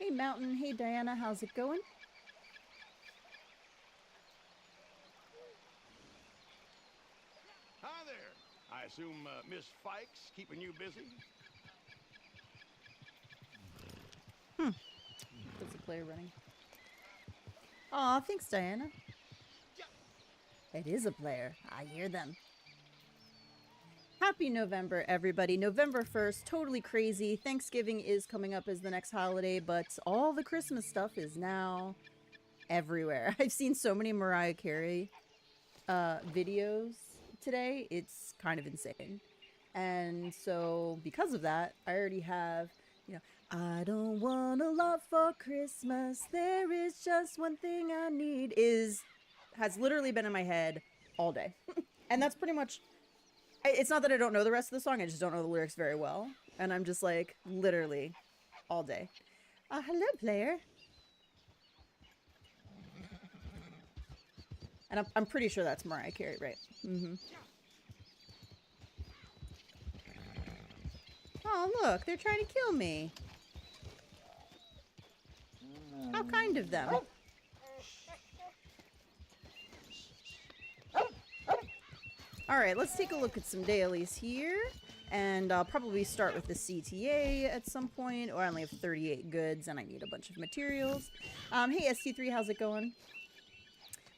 Hey, Mountain. Hey, Diana. How's it going? Hi there. I assume Miss Fike's keeping you busy? That's a player running. Aw, thanks, Diana. It is a player. I hear them. Happy November, everybody. November 1st, totally crazy. Thanksgiving is coming up as the next holiday, but all the Christmas stuff is now everywhere. I've seen so many Mariah Carey videos today. It's kind of insane. And so because of that, I already have, I don't want a lot for Christmas. There is just one thing I need has literally been in my head all day. And that's pretty much, it's not that I don't know the rest of the song. I just don't know the lyrics very well. And I'm just like, literally all day. Hello, player. And I'm pretty sure that's Mariah Carey, right? Mm-hmm. Oh, look, they're trying to kill me. How kind of them. Alright, let's take a look at some dailies here. And I'll probably start with the CTA at some point. Or I only have 38 goods and I need a bunch of materials. Hey, ST3, how's it going?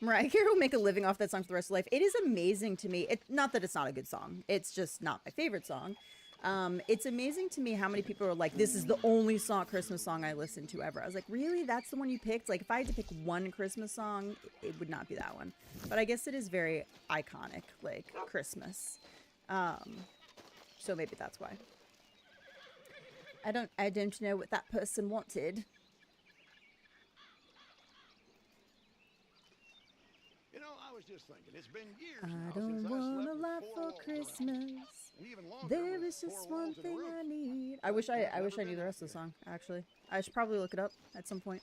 Mariah Carey will make a living off that song for the rest of life. It is amazing to me. Not that it's not a good song. It's just not my favorite song. It's amazing to me how many people are like, this is the only Christmas song I listen to ever. I was like, really? That's the one you picked? Like, if I had to pick one Christmas song, it would not be that one. But I guess it is very iconic, like, Christmas. So maybe that's why. I don't know what that person wanted. You know, I was just thinking, it's been years I now don't since want I a lot slept for with 4 walls Christmas. and even longer There with is just 4 one walls and a thing roof. I need. I wish I knew the rest of the song, actually. I should probably look it up at some point.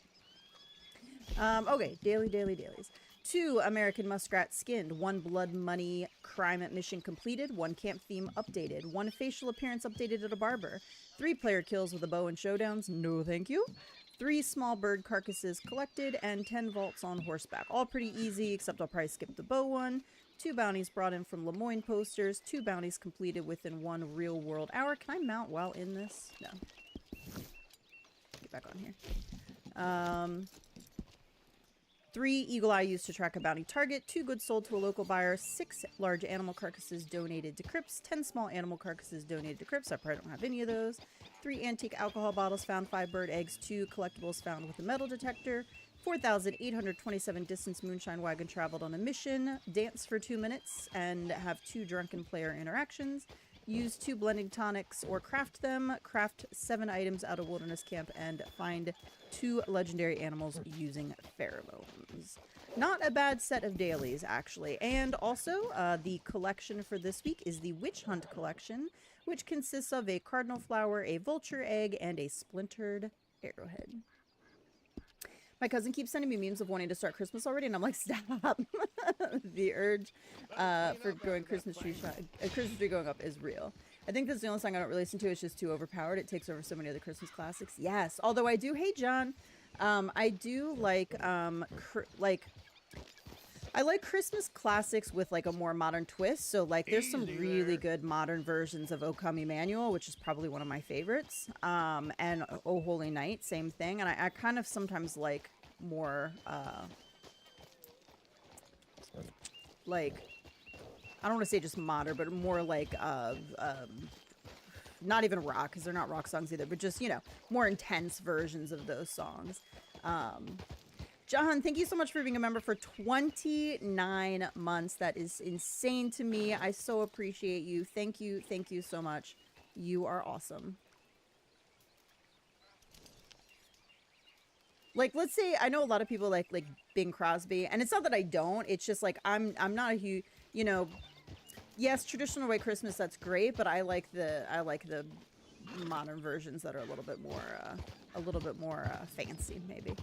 Okay, dailies. 2 American muskrat skinned, 1 blood money crime mission completed, 1 camp theme updated, 1 facial appearance updated at a barber, 3 player kills with a bow and showdowns, no thank you, 3 small bird carcasses collected, and 10 vaults on horseback. All pretty easy, except I'll probably skip the bow one. 2 bounties brought in from Lemoyne posters, 2 bounties completed within 1 real world hour. Can I mount while in this? No. Get back on here. 3 eagle eye used to track a bounty target, 2 goods sold to a local buyer, 6 large animal carcasses donated to crypts, 10 small animal carcasses donated to crypts. I probably don't have any of those. 3 antique alcohol bottles found, 5 bird eggs, 2 collectibles found with a metal detector, 4,827 distance moonshine wagon traveled on a mission, dance for 2 minutes, and have 2 drunken player interactions. Use 2 blending tonics or craft them. Craft 7 items out of wilderness camp and find 2 legendary animals using pheromones. Not a bad set of dailies, actually. And also, the collection for this week is the Witch Hunt collection, which consists of a cardinal flower, a vulture egg, and a splintered arrowhead. My cousin keeps sending me memes of wanting to start Christmas already, and I'm like, stop. The urge for going Christmas tree going up is real. I think that's the only song I don't really listen to. It's just too overpowered. It takes over so many other Christmas classics. Yes, although I do. Hey, John, I do like I like Christmas classics with like a more modern twist. So like there's some really good modern versions of O Come Emmanuel, which is probably one of my favorites. And Oh Holy Night, same thing. And I kind of sometimes like more like, I don't want to say just modern, but more like not even rock, because they're not rock songs either, but just, you know, more intense versions of those songs. Jahan, thank you so much for being a member for 29 months. That is insane to me. I so appreciate you. Thank you so much. You are awesome. Like, let's say, I know a lot of people like Bing Crosby, and it's not that I don't. It's just like I'm not a huge, you know. Yes, traditional white Christmas, that's great, but I like the modern versions that are a little bit more fancy, maybe.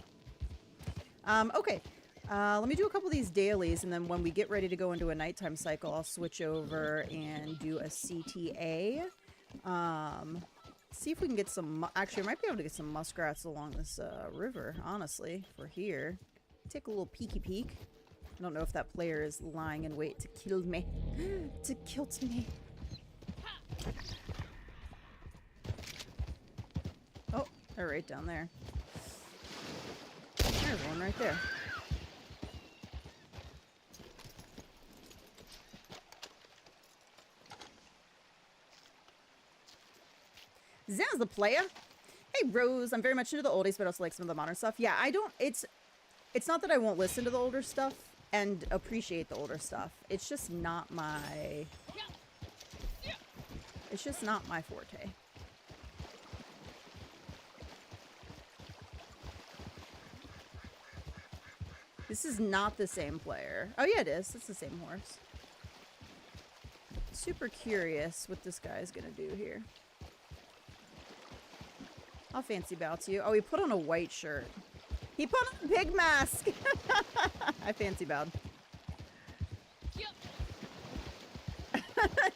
Okay. Let me do a couple of these dailies, and then when we get ready to go into a nighttime cycle, I'll switch over and do a CTA. See if we can get some... Actually, I might be able to get some muskrats along this river, honestly, for here. Take a little peeky peek. I don't know if that player is lying in wait to kill me. To kill me. Oh, they're right down there. There's one right there. Zaz the player. Hey Rose, I'm very much into the oldies, but also like some of the modern stuff. Yeah, I don't. It's not that I won't listen to the older stuff and appreciate the older stuff. It's just not my. It's just not my forte. This is not the same player. Oh yeah, it is. It's the same horse. Super curious what this guy's gonna do here. I'll fancy bow to you. Oh, he put on a white shirt. He put on a pig mask. I fancy bowed.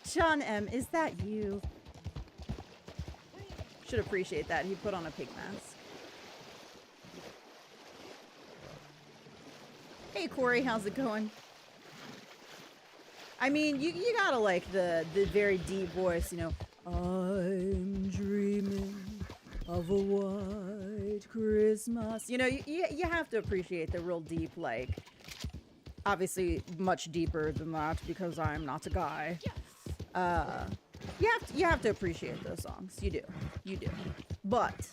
John M, is that you? Should appreciate that. He put on a pig mask. Hey Corey, how's it going? I mean, you gotta like the very deep voice, you know. I'm dreaming of a white Christmas. You know, you have to appreciate the real deep, like, obviously much deeper than that because I'm not a guy. You have to appreciate those songs. You do. But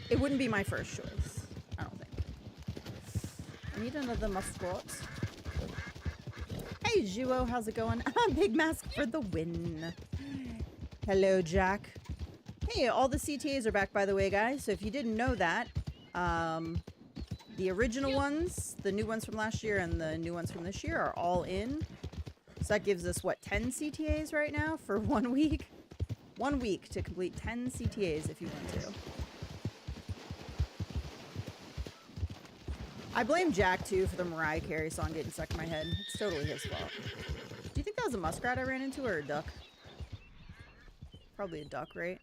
it wouldn't be my first choice, I don't think. I need another mascot. Hey Juo, how's it going? Big mask for the win. Hello Jack. Hey, all the CTAs are back, by the way, guys. So if you didn't know that, the original ones, the new ones from last year, and the new ones from this year are all in. So that gives us, what, 10 CTAs right now for 1 week? 1 week to complete 10 CTAs if you want to. I blame Jack, too, for the Mariah Carey song getting stuck in my head. It's totally his fault. Do you think that was a muskrat I ran into, or a duck? Probably a duck, right?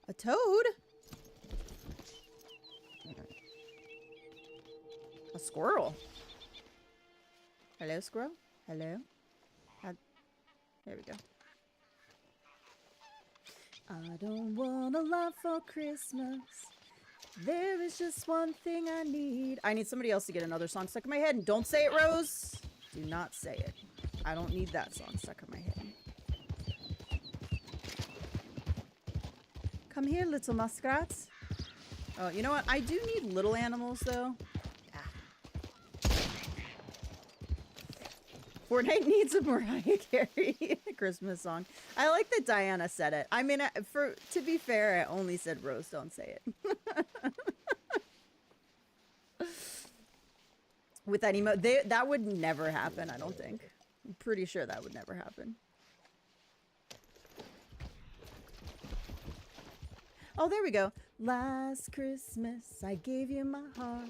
A toad? A squirrel. Hello, squirrel? Hello? There we go. I don't want a lot for Christmas. There is just one thing I need. I need somebody else to get another song stuck in my head. And don't say it, Rose. Do not say it. I don't need that song stuck in my head. Come here, little muskrats. Oh, you know what? I do need little animals, though. Fortnite needs a Mariah Carey Christmas song. I like that Diana said it. I mean, to be fair, I only said Rose, don't say it. With that emote, that would never happen, I don't think. I'm pretty sure that would never happen. Oh, there we go. Last Christmas, I gave you my heart.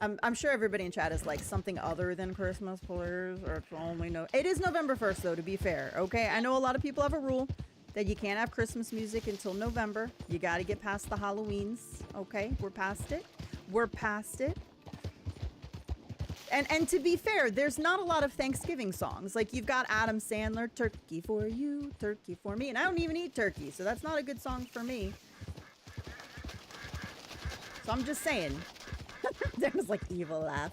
I'm sure everybody in chat is like something other than Christmas, please, or it's only no. It is November 1st, though, to be fair. Okay, I know a lot of people have a rule that you can't have Christmas music until November. You got to get past the Halloweens. Okay, we're past it. We're past it. And to be fair, there's not a lot of Thanksgiving songs. Like, you've got Adam Sandler, Turkey for You, Turkey for Me, and I don't even eat turkey, so that's not a good song for me. So I'm just saying. There was like evil laugh.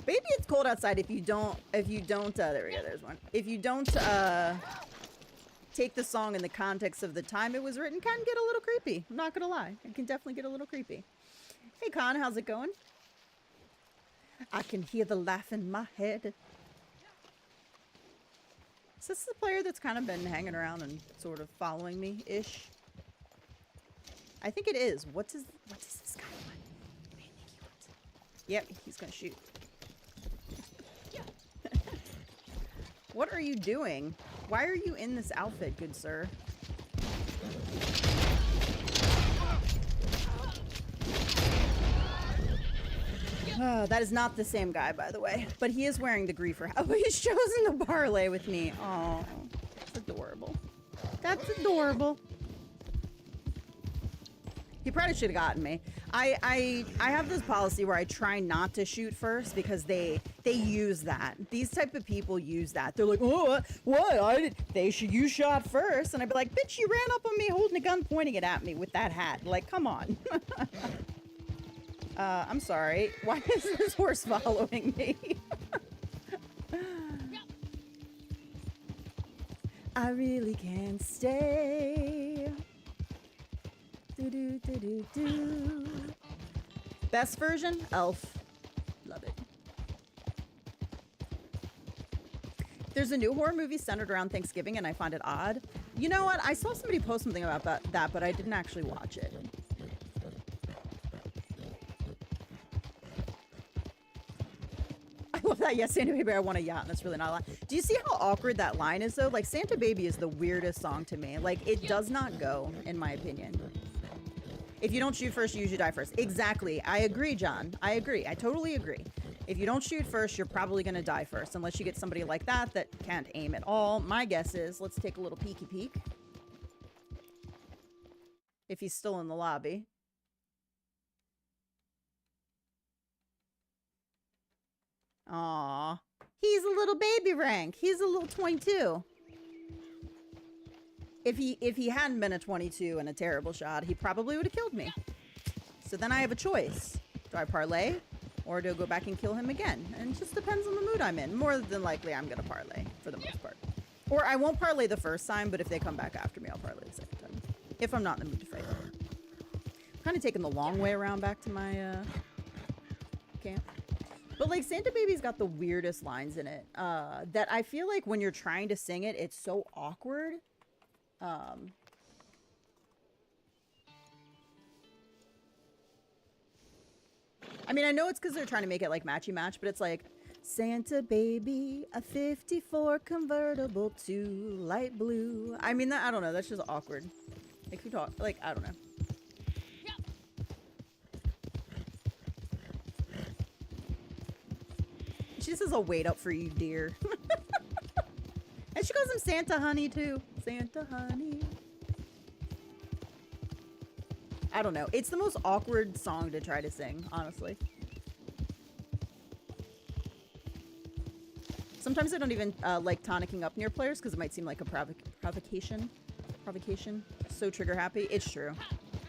Maybe it's cold outside if you don't, there we go, there's one. If you don't, take the song in the context of the time it was written, can get a little creepy. I'm not gonna lie. It can definitely get a little creepy. Hey Con, how's it going? I can hear the laugh in my head. Is this the player that's kind of been hanging around and sort of following me-ish? I think it is. What does this guy want? What do you think he wants? Yep, he's gonna shoot. What are you doing? Why are you in this outfit, good sir? That is not the same guy, by the way. But he is wearing the griefer. Oh, he's chosen to parlay with me. Oh, that's adorable. That's adorable. He probably should have gotten me. I have this policy where I try not to shoot first because they use that. These type of people use that. They're like, oh, what? You shot first. And I'd be like, bitch, you ran up on me holding a gun, pointing it at me with that hat. Like, come on. I'm sorry. Why is this horse following me? I really can't stay. Do. Best version? Elf. Love it. There's a new horror movie centered around Thanksgiving, and I find it odd. You know what? I saw somebody post something about that, but I didn't actually watch it. I love that. Yes, Santa Baby, I want a yacht, and that's really not a lie. Do you see how awkward that line is, though? Like, Santa Baby is the weirdest song to me. Like, it does not go, in my opinion. If you don't shoot first, you usually die first. Exactly. I agree, John. I agree. I totally agree. If you don't shoot first, you're probably going to die first. Unless you get somebody like that can't aim at all. My guess is, let's take a little peeky peek. If he's still in the lobby. Aww. He's a little baby rank. He's a little 22. If he hadn't been a 22 and a terrible shot, he probably would have killed me. So then I have a choice. Do I parlay? Or do I go back and kill him again? And it just depends on the mood I'm in. More than likely, I'm going to parlay for the most part. Or I won't parlay the first time, but if they come back after me, I'll parlay the second time. If I'm not in the mood to fight. I'm kind of taking the long way around back to my camp. But, like, Santa Baby's got the weirdest lines in it. That I feel like when you're trying to sing it, it's so awkward. I mean, I know it's because they're trying to make it like matchy match, but it's like Santa Baby, a 54 convertible to light blue. I mean, I don't know. That's just awkward. Like, who talk? Like, I don't know. She says, "I'll wait up for you, dear." And she calls him Santa Honey, too. Santa Honey. I don't know. It's the most awkward song to try to sing, honestly. Sometimes I don't even like tonicking up near players because it might seem like a provocation. So trigger happy. It's true.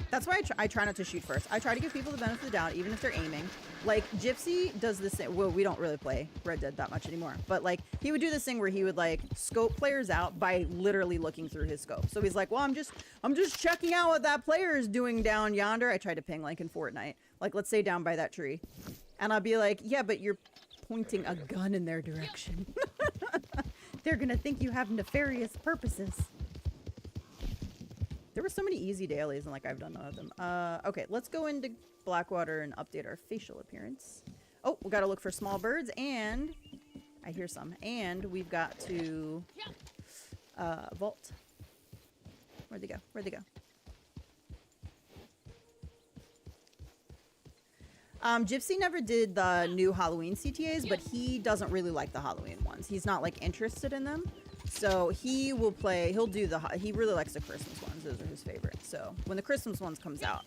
That's why I try not to shoot first. I try to give people the benefit of the doubt, even if they're aiming. Like, Gypsy does this thing. Well, we don't really play Red Dead that much anymore. But, like, he would do this thing where he would, like, scope players out by literally looking through his scope. So he's like, well, I'm just checking out what that player is doing down yonder. I tried to ping, like, in Fortnite. Like, let's say down by that tree. And I'll be like, yeah, but you're pointing a gun in their direction. They're gonna think you have nefarious purposes. There were so many easy dailies, and, like, I've done none of them. Okay, let's go into Blackwater and update our facial appearance. Oh, we gotta look for small birds, and I hear some. And we've got to vault. Where'd they go? Where'd they go? Gypsy never did the new Halloween CTAs, but he doesn't really like the Halloween ones. He's not, like, interested in them. So he will play, he really likes the Christmas ones. Those are his favorites. So when the Christmas ones comes out,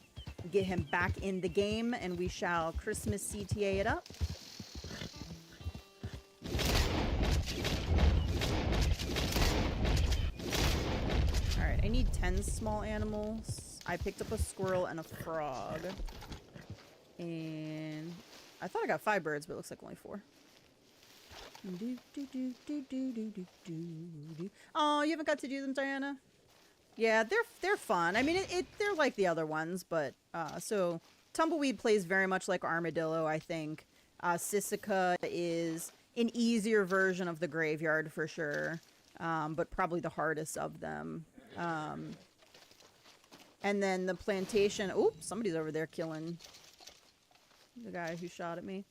get him back in the game and we shall Christmas CTA it up. All right, I need 10 small animals. I picked up a squirrel and a frog. And I thought I got 5 birds, but it looks like only 4. Oh, you haven't got to do them, Diana? Yeah, they're fun. I mean, they're like the other ones, but so Tumbleweed plays very much like Armadillo, I think. Sisika is an easier version of the Graveyard for sure, but probably the hardest of them. And then the Plantation. Oops, somebody's over there killing the guy who shot at me.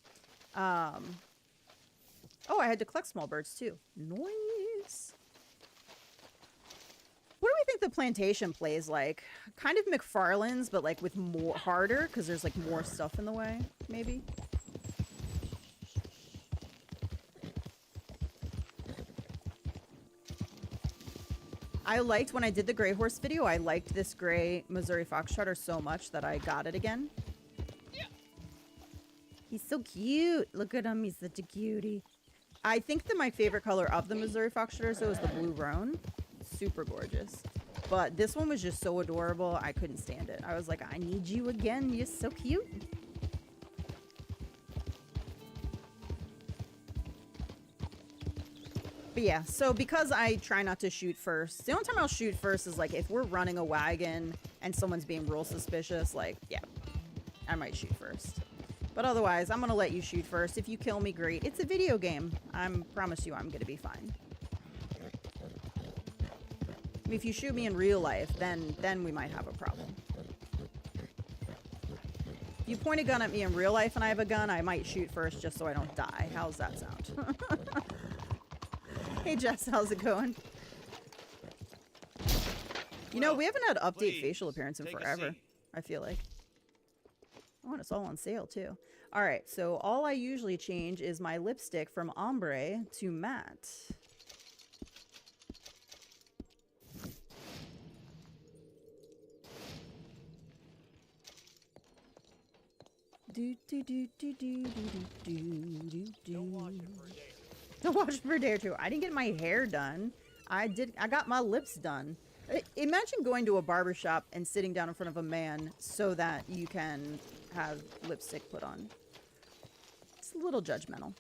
Oh, I had to collect small birds, too. Nice. What do we think the Plantation plays like? Kind of McFarlane's, but, like, with more harder, because there's, like, more stuff in the way, maybe? I liked when I did the gray horse video, I liked this gray Missouri Foxtrotter so much that I got it again. Yeah. He's so cute. Look at him. He's such a cutie. I think that my favorite color of the Missouri Foxtrotters, though, is the blue roan. Super gorgeous. But this one was just so adorable, I couldn't stand it. I was like, I need you again. You're so cute. But yeah, so because I try not to shoot first, the only time I'll shoot first is like if we're running a wagon and someone's being real suspicious, like, yeah, I might shoot first. But otherwise, I'm going to let you shoot first. If you kill me, great. It's a video game. I promise you I'm going to be fine. I mean, if you shoot me in real life, then we might have a problem. If you point a gun at me in real life and I have a gun, I might shoot first just so I don't die. How's that sound? Hey Jess, how's it going? You know, we haven't had update facial appearance in forever, I feel like. Oh, and it's all on sale too. Alright, so all I usually change is my lipstick from ombre to matte. Do do do do do do do do do. Don't wash it for a day or two. I didn't get my hair done. I got my lips done. Imagine going to a barbershop and sitting down in front of a man so that you can have lipstick put on. It's a little judgmental.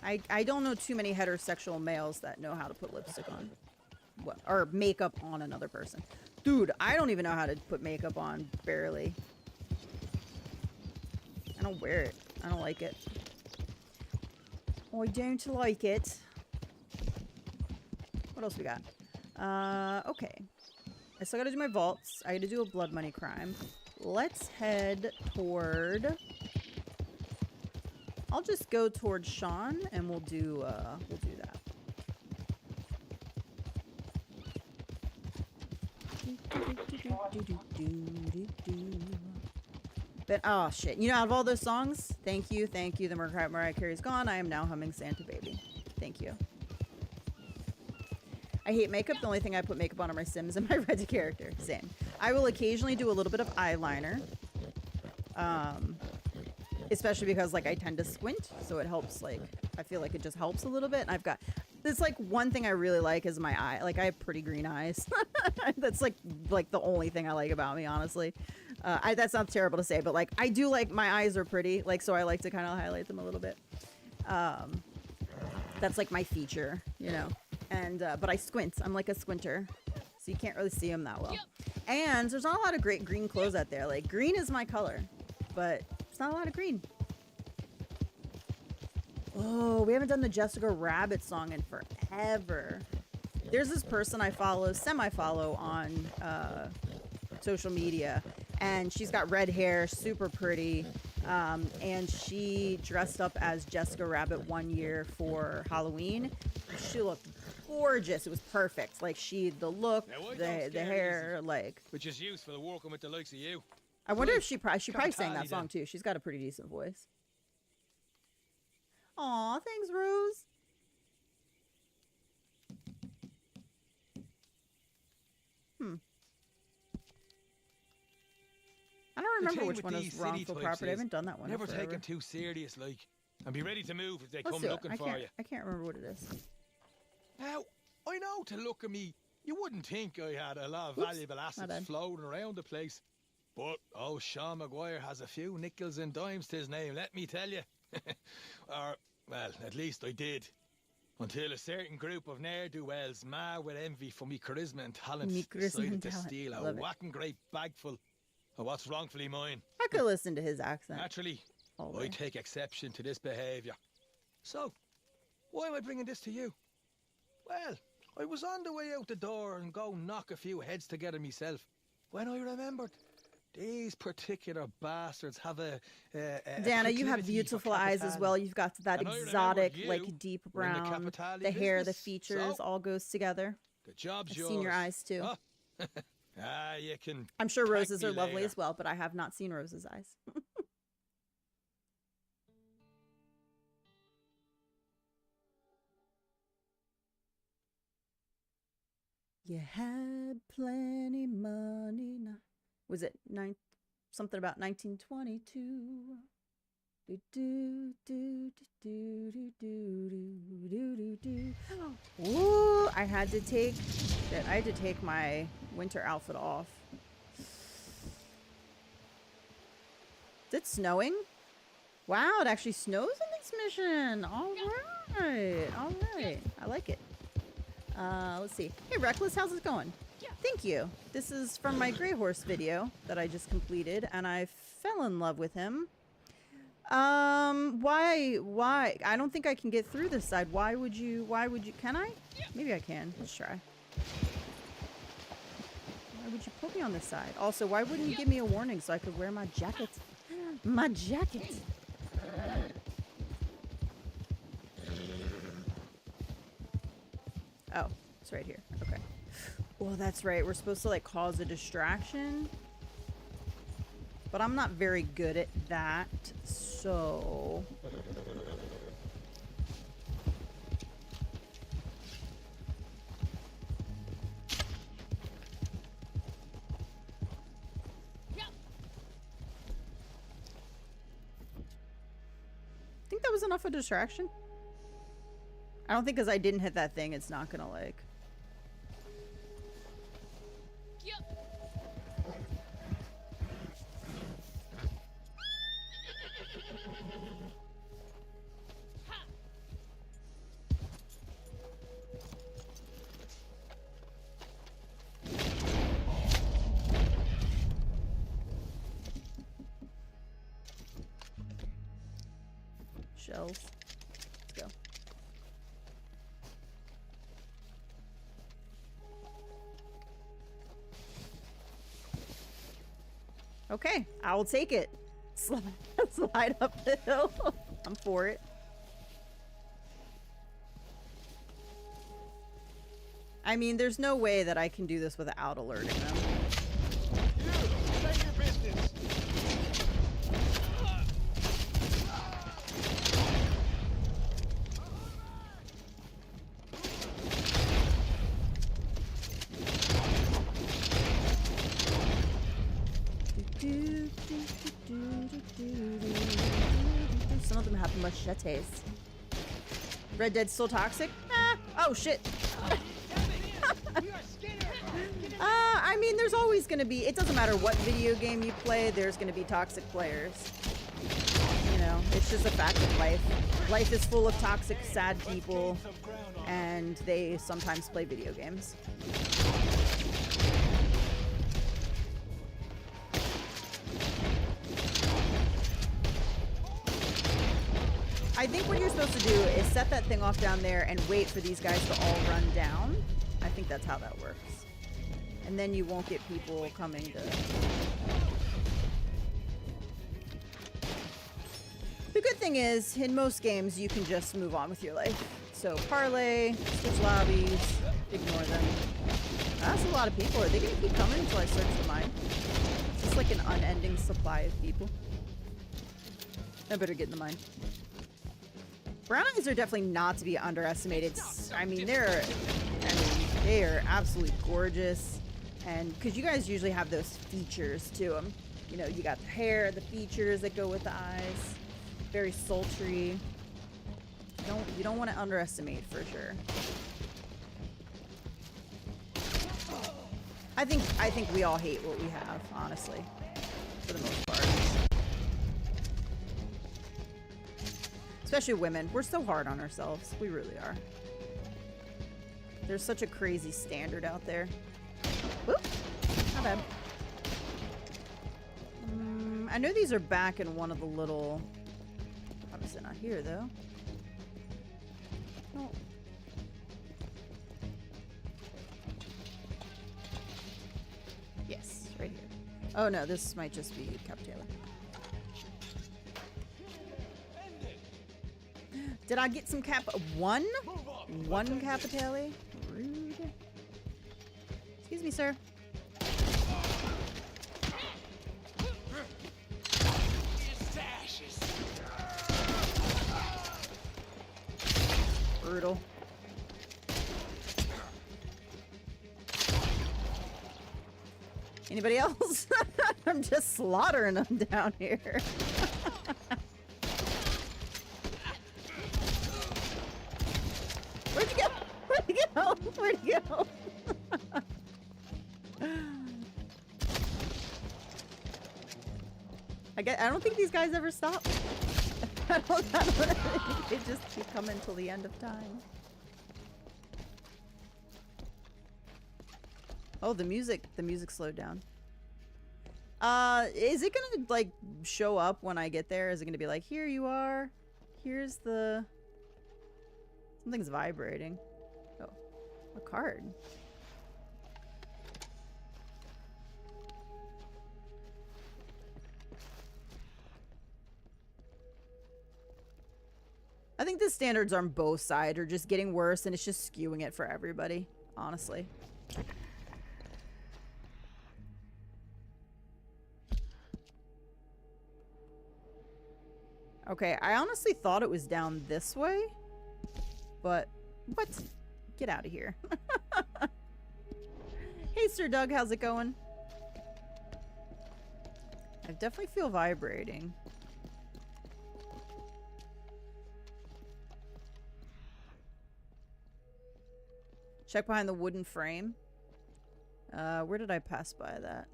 I don't know too many heterosexual males that know how to put lipstick on. What, or makeup on another person. Dude, I don't even know how to put makeup on, barely. I don't wear it. I don't like it. I don't like it. What else we got? Okay. I still gotta do my vaults. I gotta do a blood money crime. Let's head toward... I'll just go toward Sean and we'll do that. But oh shit, you know, out of all those songs, thank you, the Mariah Carey's gone. I am now humming Santa Baby. Thank you. I hate makeup. The only thing I put makeup on are my Sims and my Reddit character. Same. I will occasionally do a little bit of eyeliner. Especially because like I tend to squint, so it helps, like I feel like it just helps a little bit. And I've got it's like one thing I really like is my eye. Like I have pretty green eyes. That's like the only thing I like about me, honestly. That sounds terrible to say, but like I do like my eyes are pretty, like so I like to kind of highlight them a little bit. That's like my feature, you know. And but I squint. I'm like a squinter, so you can't really see them that well. Yep. And there's not a lot of great green clothes out there. Like green is my color, but it's not a lot of green. Oh, we haven't done the Jessica Rabbit song in forever. There's this person I follow, semi-follow on social media, and she's got red hair, super pretty, and she dressed up as Jessica Rabbit one year for Halloween. She looked gorgeous. It was perfect. Like the look, the hair, like. Which is useful working with the likes of you. I wonder if she probably sang that song too. She's got a pretty decent voice. Aw, thanks, Rose. I don't remember which one is wrongful property. I haven't done that one. Never take them too serious, like, and be ready to move if they Let's come looking for you. I can't remember what it is. Now, I know to look at me, you wouldn't think I had a lot of valuable assets floating around the place. But, oh, Sean Maguire has a few nickels and dimes to his name, let me tell you. Or, well, at least I did. Until a certain group of ne'er-do-wells, mad with envy for me charisma and talent, decided to steal a whacking great bagful of what's wrongfully mine. I could listen to his accent. Naturally, I take exception to this behaviour. So, why am I bringing this to you? Well, I was on the way out the door and go knock a few heads together myself when I remembered these particular bastards have a Dana, you have beautiful eyes as well. You've got that exotic, like deep brown. The hair, the features, all goes together. The job's I've yours. seen your eyes too. Oh. You can. I'm sure Rose's are lovely as well, but I have not seen Rose's eyes. You had plenty money. Was it something about 1922? Do do do do do do do do do. Ooh, I had to take my winter outfit off. Is it snowing? Wow, it actually snows in this mission. All right, all right. I like it. Let's see. Hey, Reckless, how's it going? Thank you. This is from my Grey Horse video that I just completed, and I fell in love with him. Why? I don't think I can get through this side. Why would you, can I? Maybe I can. Let's try. Why would you put me on this side? Also, why wouldn't you give me a warning so I could wear my jacket? My jacket. Oh, it's right here. Okay. Oh, that's right. We're supposed to, like, cause a distraction. But I'm not very good at that, so... I think that was enough of a distraction. I don't think because I didn't hit that thing, it's not gonna, like... Shells. Let's go. Okay, I will take it. Slide up the hill. I'm for it. I mean, there's no way that I can do this without alerting them. Mind your business. Some of them have machetes. Red Dead's still toxic? Ah, oh shit. I mean, there's always going to be, it doesn't matter what video game you play, there's going to be toxic players. You know, it's just a fact of life. Life is full of toxic, sad people, and they sometimes play video games. I think what you're supposed to do is set that thing off down there and wait for these guys to all run down. I think that's how that works. And then you won't get people coming to... The good thing is, in most games, you can just move on with your life. So parlay, switch lobbies, ignore them. That's a lot of people. Are they going to keep coming until I search the mine? It's just like an unending supply of people. I better get in the mine. Brown eyes are definitely not to be underestimated. I mean, they are absolutely gorgeous. And because you guys usually have those features to them. You know, you got the hair, the features that go with the eyes. Very sultry. You don't want to underestimate for sure. I think we all hate what we have, honestly. For the most part. Especially women. We're so hard on ourselves. We really are. There's such a crazy standard out there. Whoop! Not bad. I know these are back in one of the little... Obviously not here, though. Oh. Yes, right here. Oh no, this might just be Capitale. Did I get some one? One Capitale? Rude. Excuse me, sir. Anybody else? I'm just slaughtering them down here. Where'd you go? Where'd you go? Where'd you go? I don't think these guys ever stop. I don't know. They just keep coming till the end of time. Oh, the music slowed down. Is it gonna like show up when I get there? Is it gonna be like, here you are? Here's the... Something's vibrating. Oh, a card. I think the standards on both sides are just getting worse, and it's just skewing it for everybody, honestly. Okay, I honestly thought it was down this way, but what? Get out of here. Hey, Sir Doug, how's it going? I definitely feel vibrating. Check behind the wooden frame. Where did I pass by that?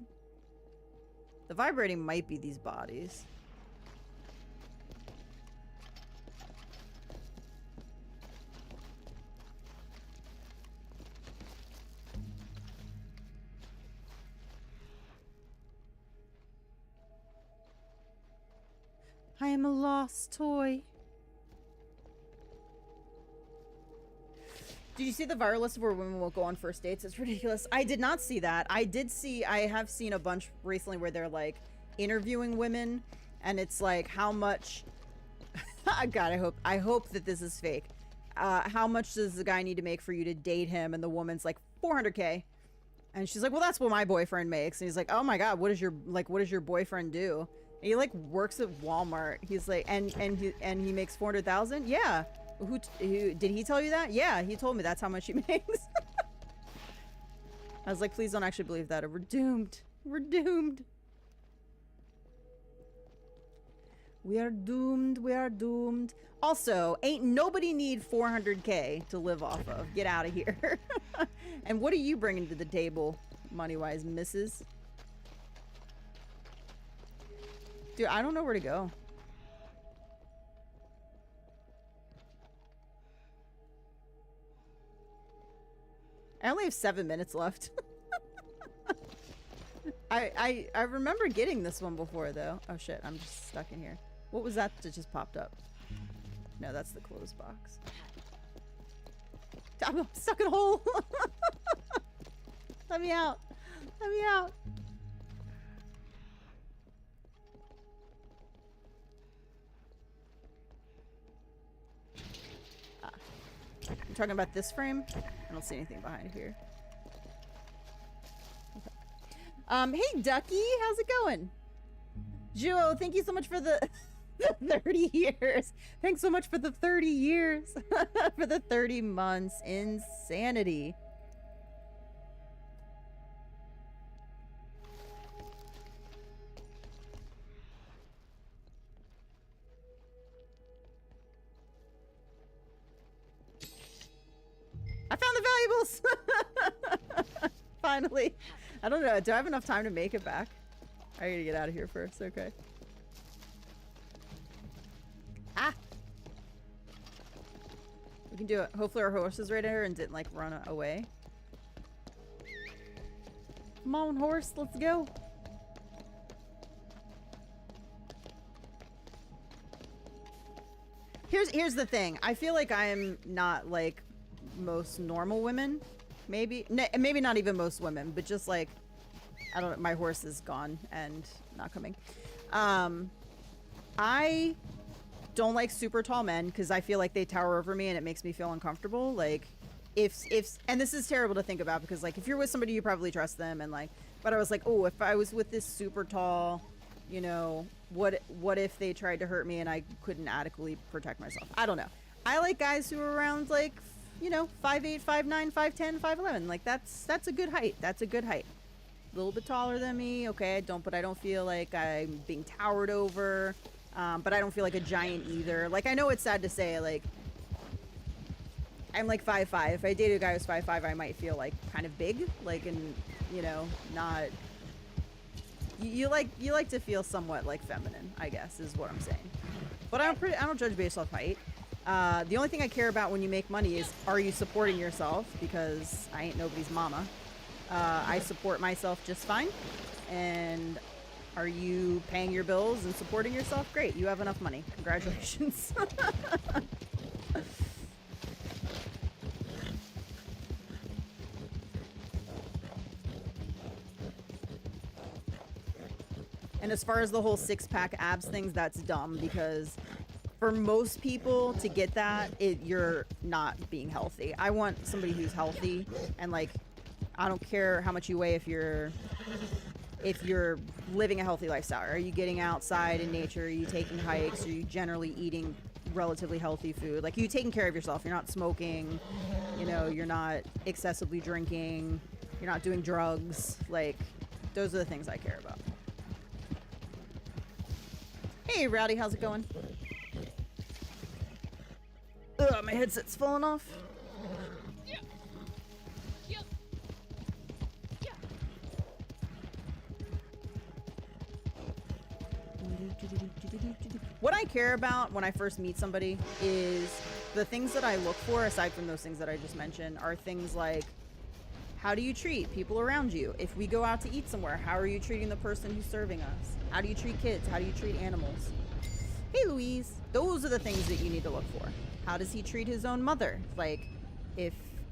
The vibrating might be these bodies. I am a lost toy. Did you see the viral list of where women will go on first dates? It's ridiculous. I did not see that. I have seen a bunch recently where they're like interviewing women, and it's like, how much God, I hope that this is fake. How much does the guy need to make for you to date him? And the woman's like, 400K. And she's like, well, that's what my boyfriend makes. And he's like, oh my God, what does your boyfriend do? And he like works at Walmart. He's like, and he makes 400,000. Yeah. Who did he tell you that? Yeah, he told me that's how much he makes. I was like, please don't actually believe that, or we're doomed. We're doomed. We are doomed. We are doomed. Also, ain't nobody need 400K to live off of. Get out of here. And what are you bringing to the table, money-wise, missus? Dude, I don't know where to go. I only have 7 minutes left. I remember getting this one before, though. Oh, shit. I'm just stuck in here. What was that just popped up? No, that's the closed box. I'm stuck in a hole. Let me out. Let me out. I'm talking about this frame. I don't see anything behind here. Okay. Hey Ducky, how's it going? Juo, thank you so much for the 30 years. Thanks so much for the 30 years. For the 30 months. Insanity. I found the valuables! Finally. I don't know. Do I have enough time to make it back? I gotta get out of here first. Okay. Ah! We can do it. Hopefully our horse is right here and didn't, like, run away. Come on, horse. Let's go. Here's the thing. I feel like I am not, like, most normal women. Maybe not even most women, but just like, I don't know, my horse is gone and not coming. I don't like super tall men because I feel like they tower over me and it makes me feel uncomfortable. Like if and this is terrible to think about because like if you're with somebody you probably trust them and like, but I was like, oh, if I was with this super tall, you know, what if they tried to hurt me and I couldn't adequately protect myself? I don't know. I like guys who are around like, you know, 5'8", 5'9", 5'10", 5'11". Like that's a good height. That's a good height. a little bit taller than me. Okay, but I don't feel like I'm being towered over. But I don't feel like a giant either. Like, I know it's sad to say, like, I'm like 5'5". If I dated a guy who's 5'5", I might feel like kind of big, like, and you know, not. You like to feel somewhat like feminine, I guess, is what I'm saying. But I don't judge based off height. The only thing I care about when you make money is, are you supporting yourself? Because I ain't nobody's mama. I support myself just fine. And are you paying your bills and supporting yourself? Great, you have enough money. Congratulations. And as far as the whole six-pack abs things, that's dumb, because for most people to get that, you're not being healthy. I want somebody who's healthy, and like, I don't care how much you weigh if you're living a healthy lifestyle. Are you getting outside in nature? Are you taking hikes? Are you generally eating relatively healthy food? Like, are you taking care of yourself? You're not smoking, you know, you're not excessively drinking, you're not doing drugs. Like, those are the things I care about. Hey, Rowdy, how's it going? Ugh, my headset's falling off. What I care about when I first meet somebody is the things that I look for, aside from those things that I just mentioned, are things like, how do you treat people around you? If we go out to eat somewhere, how are you treating the person who's serving us? How do you treat kids? How do you treat animals? Hey, Louise. Those are the things that you need to look for. How does he treat his own mother? Like,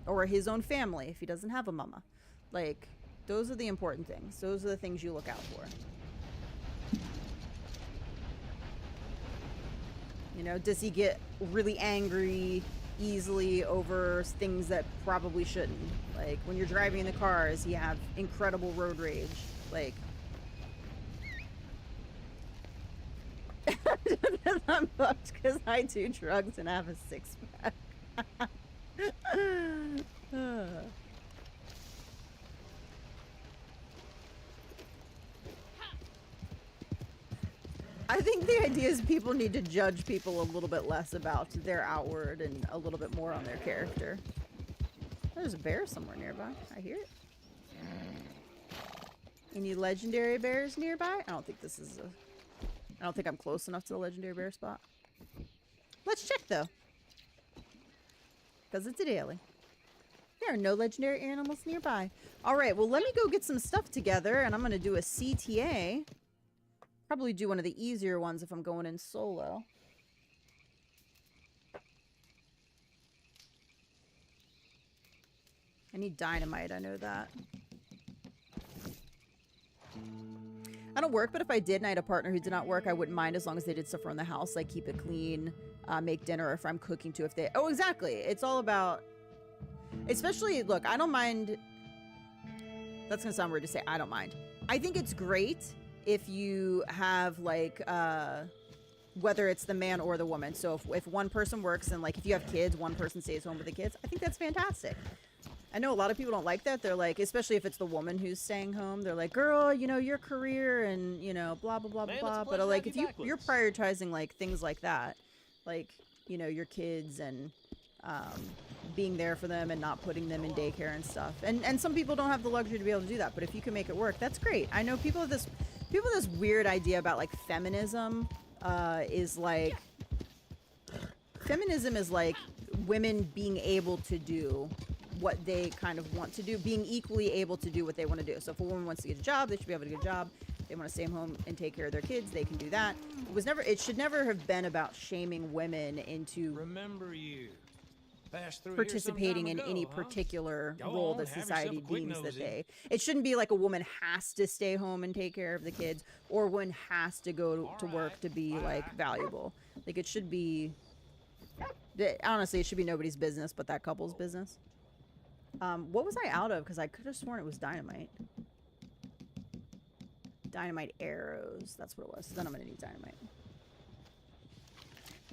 or his own family, if he doesn't have a mama. Like, those are the important things. Those are the things you look out for. You know, does he get really angry easily over things that probably shouldn't? Like, when you're driving in the car, does he have incredible road rage? Like, I'm fucked because I do drugs and have a six-pack. I think the idea is people need to judge people a little bit less about their outward and a little bit more on their character. There's a bear somewhere nearby. I hear it. Any legendary bears nearby? I don't think this is I don't think I'm close enough to the legendary bear spot. Let's check, though. Because it's a daily. There are no legendary animals nearby. Alright, well, let me go get some stuff together, and I'm going to do a CTA. Probably do one of the easier ones if I'm going in solo. I need dynamite, I know that. I don't work, but if I did and I had a partner who did not work, I wouldn't mind as long as they did stuff around the house, like keep it clean, make dinner, or if I'm cooking too, if they... Oh, exactly. It's all about... Especially, look, I don't mind... That's going to sound weird to say I don't mind. I think it's great if you have, like, whether it's the man or the woman. So if one person works and, like, if you have kids, one person stays home with the kids, I think that's fantastic. I know a lot of people don't like that. They're like, especially if it's the woman who's staying home, they're like, girl, you know, your career and, you know, blah, blah, blah, blah, blah. But like, if you're prioritizing like things like that, like, you know, your kids and being there for them and not putting them in daycare and stuff. And some people don't have the luxury to be able to do that. But if you can make it work, that's great. I know people have this weird idea about like feminism is like, feminism is like women being able to do what they kind of want to do, being equally able to do what they want to do. So if a woman wants to get a job, they should be able to get a job. If they want to stay home and take care of their kids, they can do that. It should never have been about shaming women into participating in any particular role that society deems that they... It shouldn't be like a woman has to stay home and take care of the kids, or one has to go to work to be like valuable. Like, it should be... Honestly, it should be nobody's business but that couple's business. What was I out of? Because I could have sworn it was dynamite. Dynamite arrows. That's what it was. So then I'm going to need dynamite.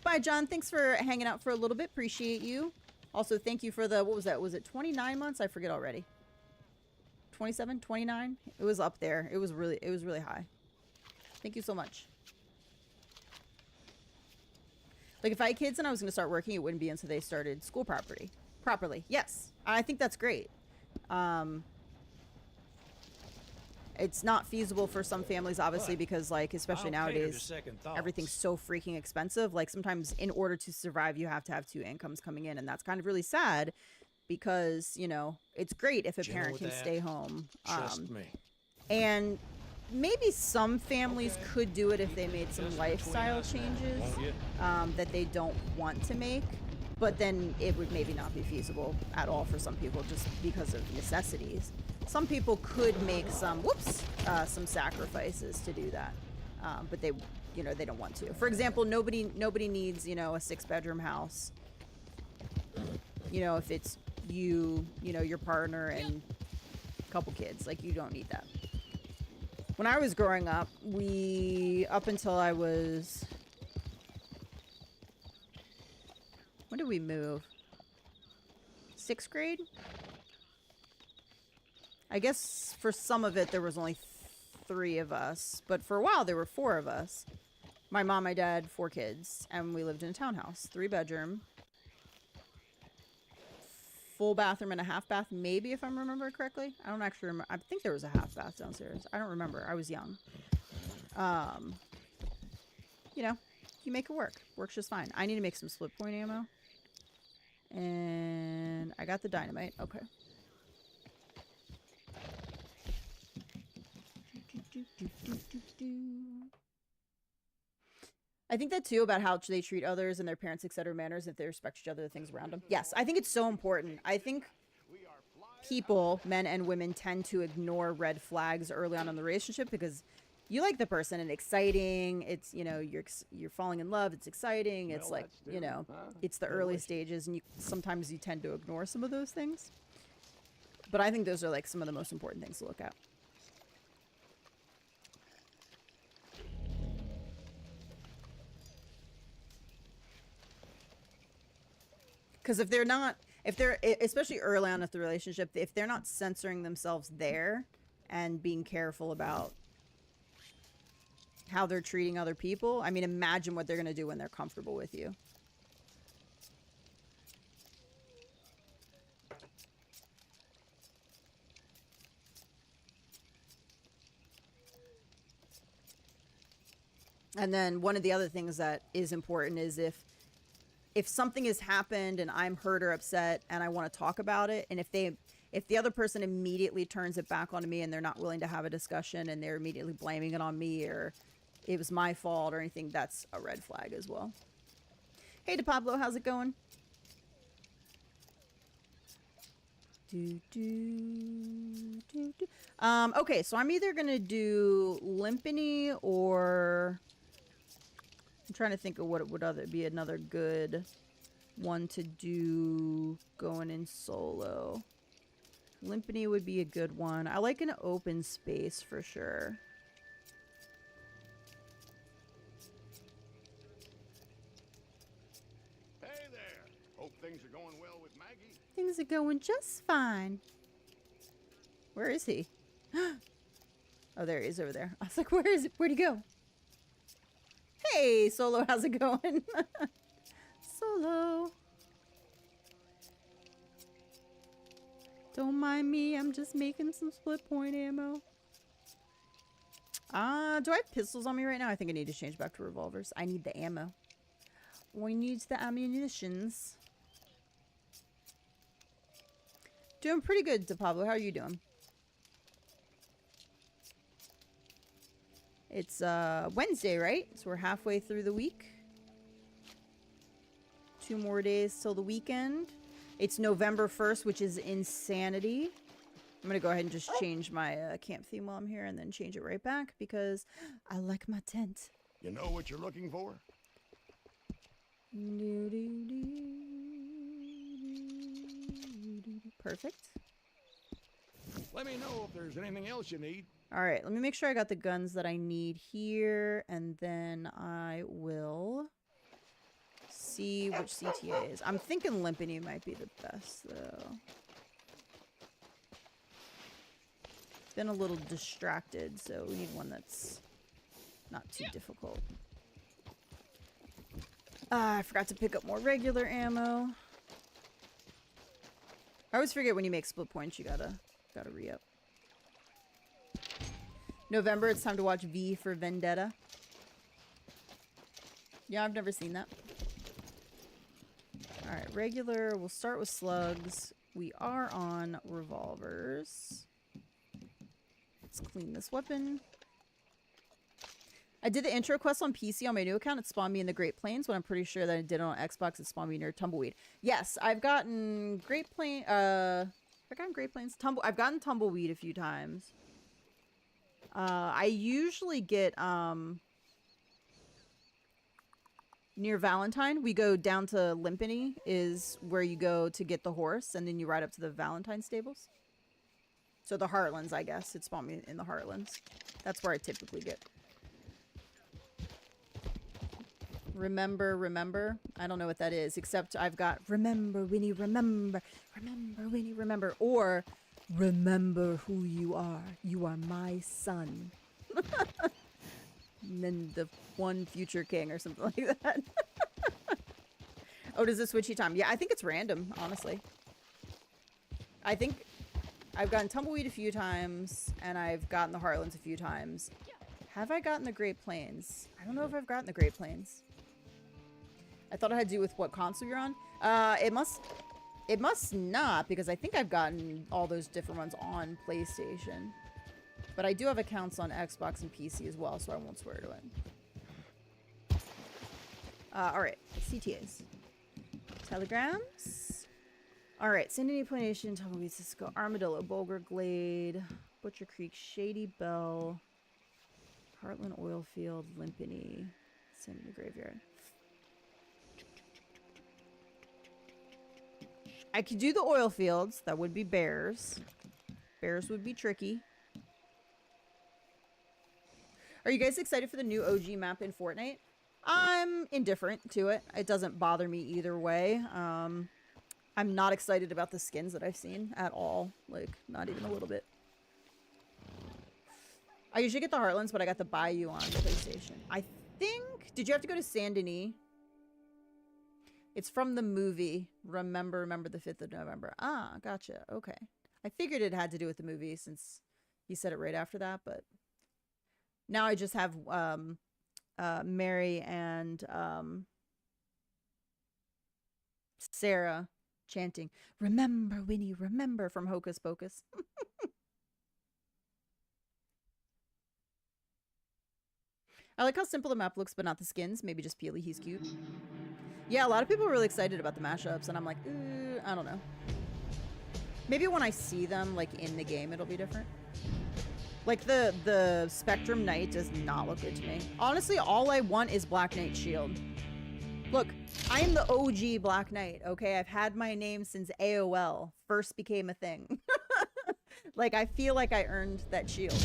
Bye, John. Thanks for hanging out for a little bit. Appreciate you. Also, thank you for the... What was that? Was it 29 months? I forget already. 27, 29. It was up there. It was really high. Thank you so much. Like, if I had kids and I was going to start working, it wouldn't be until they started school properly. Yes, I think that's great. It's not feasible for some families, obviously, because, like, especially nowadays, everything's so freaking expensive. Like, sometimes in order to survive, you have to have two incomes coming in, and that's kind of really sad because, you know, it's great if a parent can stay home. Trust me. And maybe some families could do it if they made some lifestyle changes that they don't want to make, but then it would maybe not be feasible at all for some people just because of necessities. Some people could make some sacrifices to do that, but they, you know, they don't want to. For example, nobody needs, you know, a 6-bedroom house. You know, if it's you know, your partner and a couple kids, like, you don't need that. When I was growing up, up until I was, when did we move? 6th grade? I guess for some of it, there was only 3 of us, but for a while, there were 4 of us. My mom, my dad, 4 kids, and we lived in a townhouse, 3-bedroom, full bathroom and a half bath, maybe, if I'm remembering correctly. I don't actually remember. I think there was a half bath downstairs. I don't remember. I was young. You know, you make it work. Works just fine. I need to make some split point ammo. And I got the dynamite. Okay. I think that too, about how they treat others and their parents, etc. manners, if they respect each other, the things around them. Yes, I think it's so important. I think people, men and women, tend to ignore red flags early on in the relationship because you like the person and exciting. It's, you know, you're falling in love. It's exciting. It's like, you know, it's the early stages, and sometimes you tend to ignore some of those things. But I think those are like some of the most important things to look at. Because if they're, especially early on in the relationship, if they're not censoring themselves there and being careful about how they're treating other people, I mean, imagine what they're going to do when they're comfortable with you. And then one of the other things that is important is if something has happened and I'm hurt or upset and I want to talk about it, and if the other person immediately turns it back onto me and they're not willing to have a discussion and they're immediately blaming it on me or it was my fault or anything, that's a red flag as well. Hey, DePablo, how's it going? Okay, so I'm either gonna do Limpany or I'm trying to think of what would be another good one to do going in solo. Limpany would be a good one. I like an open space for sure. Hey there. Hope things are going well with Maggie. Things are going just fine. Where is he? Oh, there he is over there. I was like, where is it? Where'd he go? Hey, Solo, how's it going? Solo. Don't mind me, I'm just making some split point ammo. Do I have pistols on me right now? I think I need to change back to revolvers. I need the ammo. We need the ammunitions. Doing pretty good, DePablo. How are you doing? It's Wednesday, right? So we're halfway through the week. 2 more days till the weekend. It's November 1st, which is insanity. I'm going to go ahead and just change my camp theme while I'm here and then change it right back because I like my tent. You know what you're looking for? Perfect. Let me know if there's anything else you need. All right, let me make sure I got the guns that I need here, and then I will see which CTAs. I'm thinking Limpany might be the best, though. been a little distracted, so we need one that's not too difficult. I forgot to pick up more regular ammo. I always forget when you make split points, you gotta re-up. November, it's time to watch V for Vendetta. Yeah, I've never seen that. Alright, regular. We'll start with slugs. We are on revolvers. Let's clean this weapon. I did the intro quest on PC on my new account. It spawned me in the Great Plains, but I'm pretty sure that I did it on Xbox. It spawned me near Tumbleweed. Yes, I've gotten Great Plains. I've gotten Great Plains. I've gotten Tumbleweed a few times. I usually get near Valentine. We go down to Limpany, is where you go to get the horse, and then you ride up to the Valentine stables. So the Heartlands, I guess. It spawned me in the Heartlands. That's where I typically get. Remember. I don't know what that is, except I've got remember, Winnie, remember. Remember, Winnie, remember. Or remember who you are. You are my son. And then the one future king or something like that. Oh, does it switchy time? Yeah, I think it's random, honestly. I think I've gotten Tumbleweed a few times, and I've gotten the Heartlands a few times. Have I gotten the Great Plains? I don't know if I've gotten the Great Plains. I thought it had to do with what console you're on. It must not, because I think I've gotten all those different ones on PlayStation. But I do have accounts on Xbox and PC as well, so I won't swear to it. Alright, CTAs. Telegrams. Alright, St. Denis Plantation, Tumbleweed, Cisco, Armadillo, Bulger Glade, Butcher Creek, Shady Bell, Heartland Oilfield, Limpany, St. Denis Graveyard. I could do the oil fields. That would be bears. Bears would be tricky. Are you guys excited for the new OG map in Fortnite? I'm indifferent to it. It doesn't bother me either way. I'm not excited about the skins that I've seen at all. Like, not even a little bit. I usually get the Heartlands, but I got the Bayou on PlayStation. I think... Did you have to go to Saint Denis? It's from the movie. Remember the 5th of November. Ah, gotcha. Okay. I figured it had to do with the movie since he said it right after that, but... Now I just have Mary and Sarah chanting, "Remember, Winnie, remember," from Hocus Pocus. I like how simple the map looks, but not the skins. Maybe just Peely, he's cute. Yeah, a lot of people are really excited about the mashups, and I'm like, I don't know. Maybe when I see them, like, in the game, it'll be different. Like, the Spectrum Knight does not look good to me. Honestly, all I want is Black Knight Shield. Look, I am the OG Black Knight, okay? I've had my name since AOL first became a thing. Like, I feel like I earned that shield.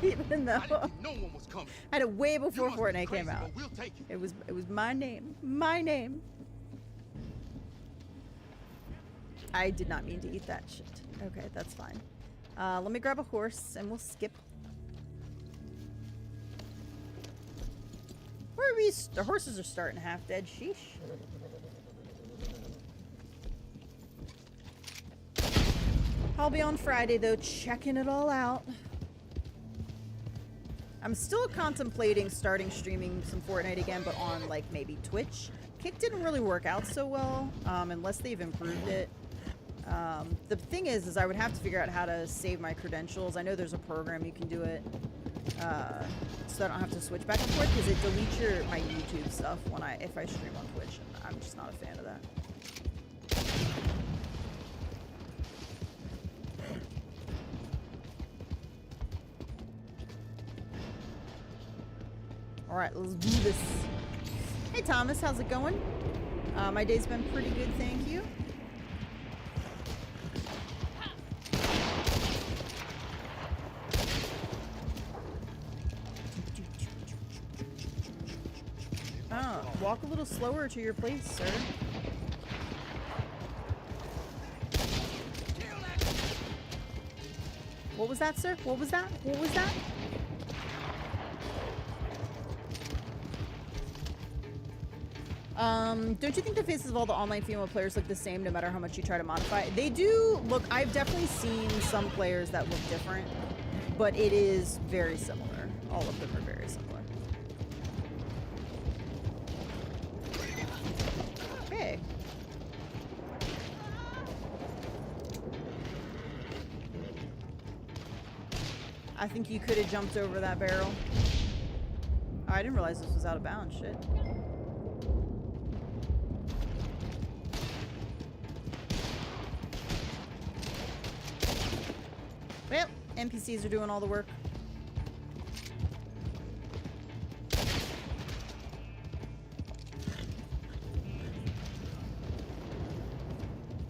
Even though... no one was coming. I had it way before Fortnite came out. We'll take it. It was my name. My name. I did not mean to eat that shit. Okay, that's fine. Let me grab a horse and we'll skip. Where are we? The horses are starting half dead. Sheesh. I'll be on Friday though, checking it all out. I'm still contemplating starting streaming some Fortnite again, but on like maybe Twitch. Kick didn't really work out so well, unless they've improved it. The thing is I would have to figure out how to save my credentials. I know there's a program you can do it, so I don't have to switch back and forth, because it deletes my YouTube stuff if I stream on Twitch, and I'm just not a fan of that. All right, let's do this. Hey Thomas, how's it going? My day's been pretty good, thank you. Walk a little slower to your place, sir. What was that, sir? What was that? What was that? Don't you think the faces of all the online female players look the same no matter how much you try to modify? They do look, I've definitely seen some players that look different, but it is very similar. All of them are very similar. Okay. I think you could have jumped over that barrel. Oh, I didn't realize this was out of bounds. Shit. Well, NPCs are doing all the work.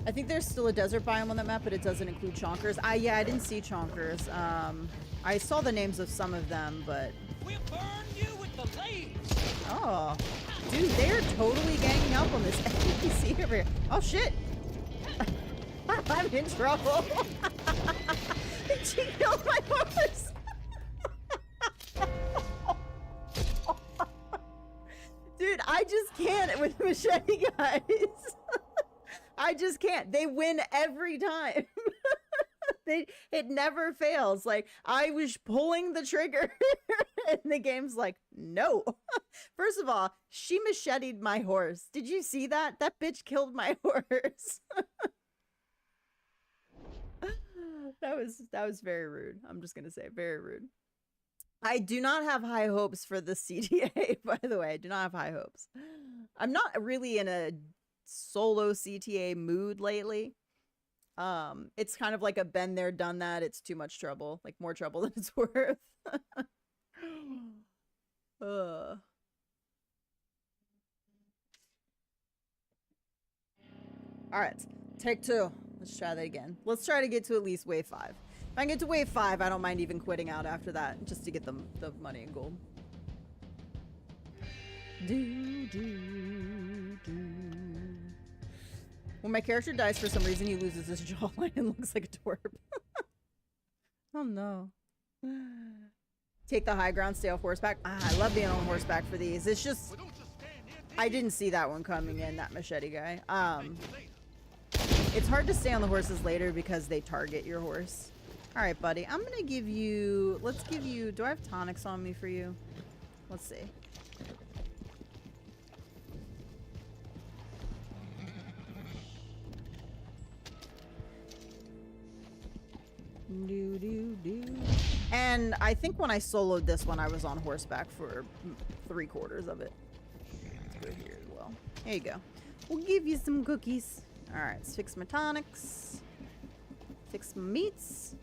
I think there's still a desert biome on that map, but it doesn't include chonkers. Yeah, I didn't see chonkers. I saw the names of some of them, but... We'll burn you with the leaves. Oh. Dude, they're totally ganging up on this NPC over here. Oh, shit. I'm in trouble. She killed my horse. Dude, I just can't with machete guys. I just can't. They win every time. It never fails. Like, I was pulling the trigger and the game's like, no. First of all, she macheted my horse. Did you see that? That bitch killed my horse. That was very rude. I'm just gonna say, very rude. I do not have high hopes for the CTA, by the way. I do not have high hopes. I'm not really in a solo CTA mood lately. It's kind of like a been there, done that. It's too much trouble. Like, more trouble than it's worth. Alright, take 2. Let's try that again. Let's try to get to at least wave 5. If I can get to wave 5, I don't mind even quitting out after that, just to get the money and gold. When my character dies for some reason, he loses his jawline and looks like a twerp. Oh no. Take the high ground, stay off horseback. I love being on horseback for these. It's just... I didn't see that one coming in, that machete guy. It's hard to stay on the horses later because they target your horse. Alright, buddy. I'm gonna give you... Let's give you... Do I have tonics on me for you? Let's see. And I think when I soloed this one, I was on horseback for 3/4 of it. Let's go here as well. There you go. We'll give you some cookies. Alright, let's fix my tonics. Fix my meats.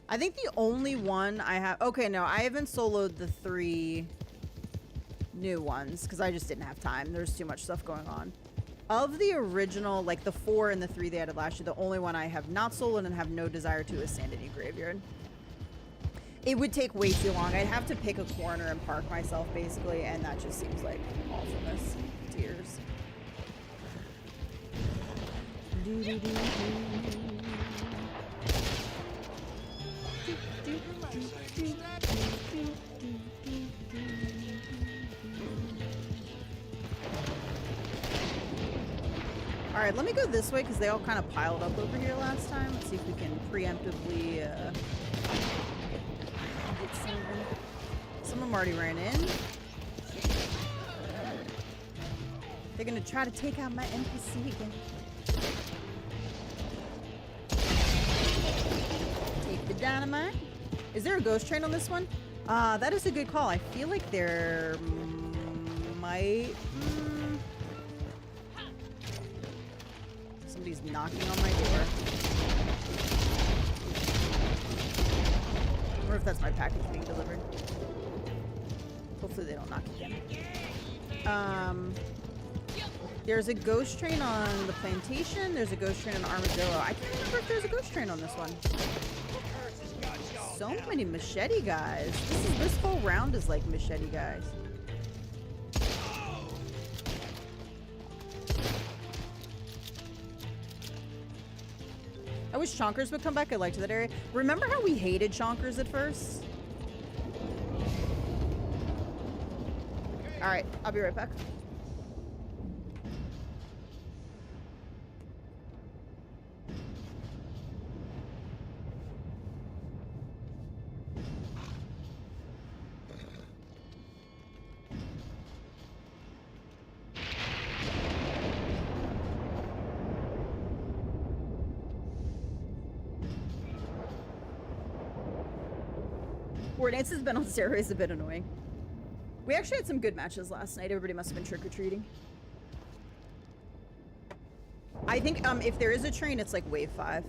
I think the only one I have... Okay, no, I haven't soloed the 3 new ones because I just didn't have time. There's too much stuff going on. Of the original, like the 4 and the 3 they added last year, the only one I have not soloed and have no desire to is Sanity Graveyard. It would take way too long. I'd have to pick a corner and park myself, basically, and that just seems like awfulness. Tears. Alright, let me go this way because they all kind of piled up over here last time. Let's see if we can preemptively get some of them already ran in. They're gonna try to take out my NPC again. Take the dynamite. Is there a ghost train on this one? That is a good call. I feel like there might... Somebody's knocking on my door. I wonder if that's my package being delivered. Hopefully they don't knock again. There's a ghost train on the plantation. There's a ghost train on Armadillo. I can't remember if there's a ghost train on this one. So many machete guys. This whole round is like machete guys. I wish Chonkers would come back. I liked that area. Remember how we hated Chonkers at first? Alright, I'll be right back. Wardance's been on steroids a bit annoying. We actually had some good matches last night. Everybody must have been trick-or-treating. I think if there is a train, it's like wave 5.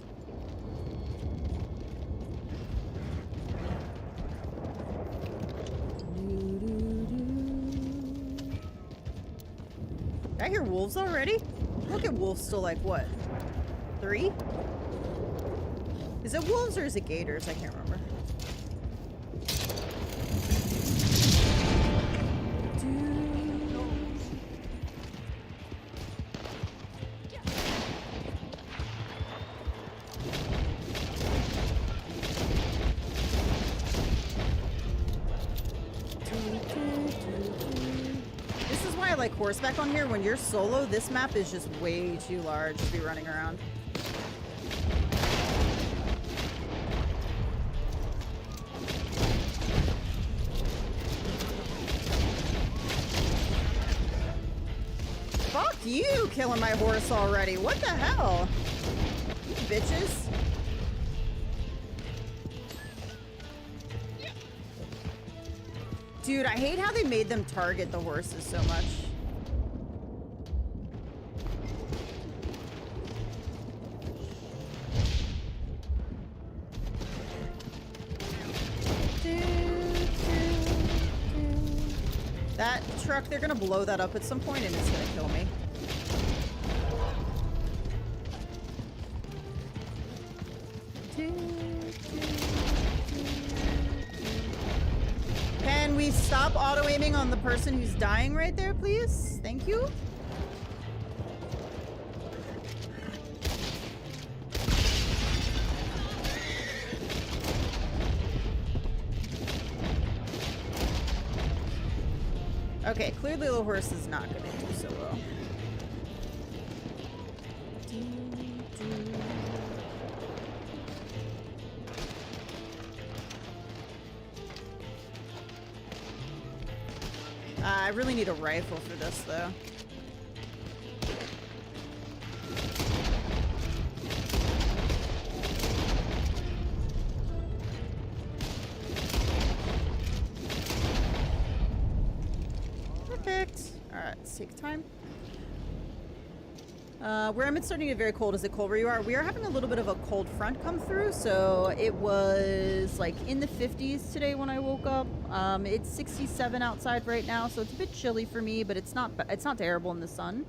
Did I hear wolves already? Look at wolves still like what? 3? Is it wolves or is it gators? I can't remember. Like horseback on here. When you're solo, this map is just way too large to be running around. Fuck you, killing my horse already. What the hell? You bitches. Dude, I hate how they made them target the horses so much. That truck, they're gonna blow that up at some point and it's gonna kill me. Can we stop auto-aiming on the person who's dying right there, please? Thank you. Okay, clearly the horse is not going to do so well. I really need a rifle for this, though. Perfect. Alright, let's take time. Where I'm starting to get very cold. Is it cold where you are? We are having a little bit of a cold front come through, so it was like in the 50s today when I woke up. It's 67 outside right now, so it's a bit chilly for me, but it's not terrible in the sun.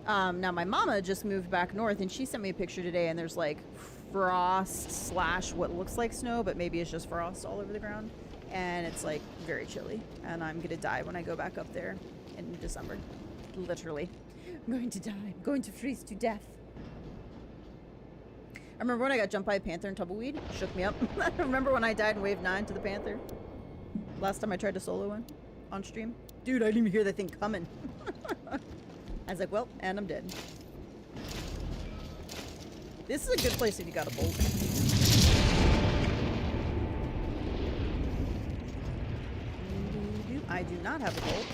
Now my mama just moved back north, and she sent me a picture today, and there's like frost slash what looks like snow, but maybe it's just frost all over the ground, and it's like very chilly, and I'm gonna die when I go back up there in December, literally. I'm going to die. I'm going to freeze to death. I remember when I got jumped by a panther in Tumbleweed. It shook me up. I remember when I died in Wave 9 to the panther. Last time I tried to solo one on stream. Dude, I didn't even hear that thing coming. I was like, well, and I'm dead. This is a good place if you got a bolt. I do not have a bolt.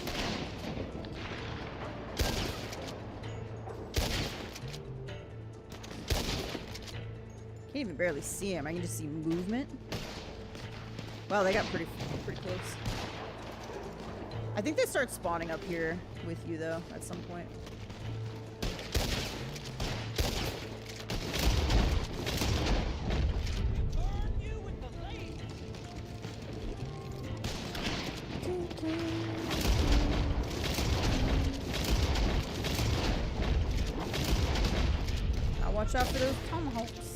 Can't even barely see him. I can just see movement. Wow, they got pretty close. I think they start spawning up here with you though at some point. Burn you with the blade. Now watch out for those tomahawks.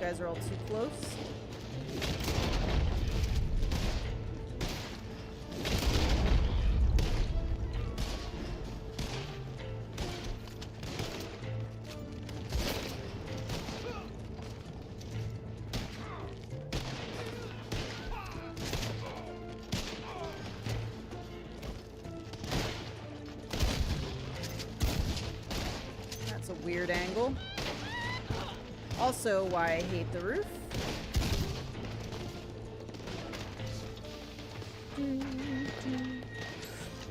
guys are all too close. That's a weird angle. Also, why I hate the roof.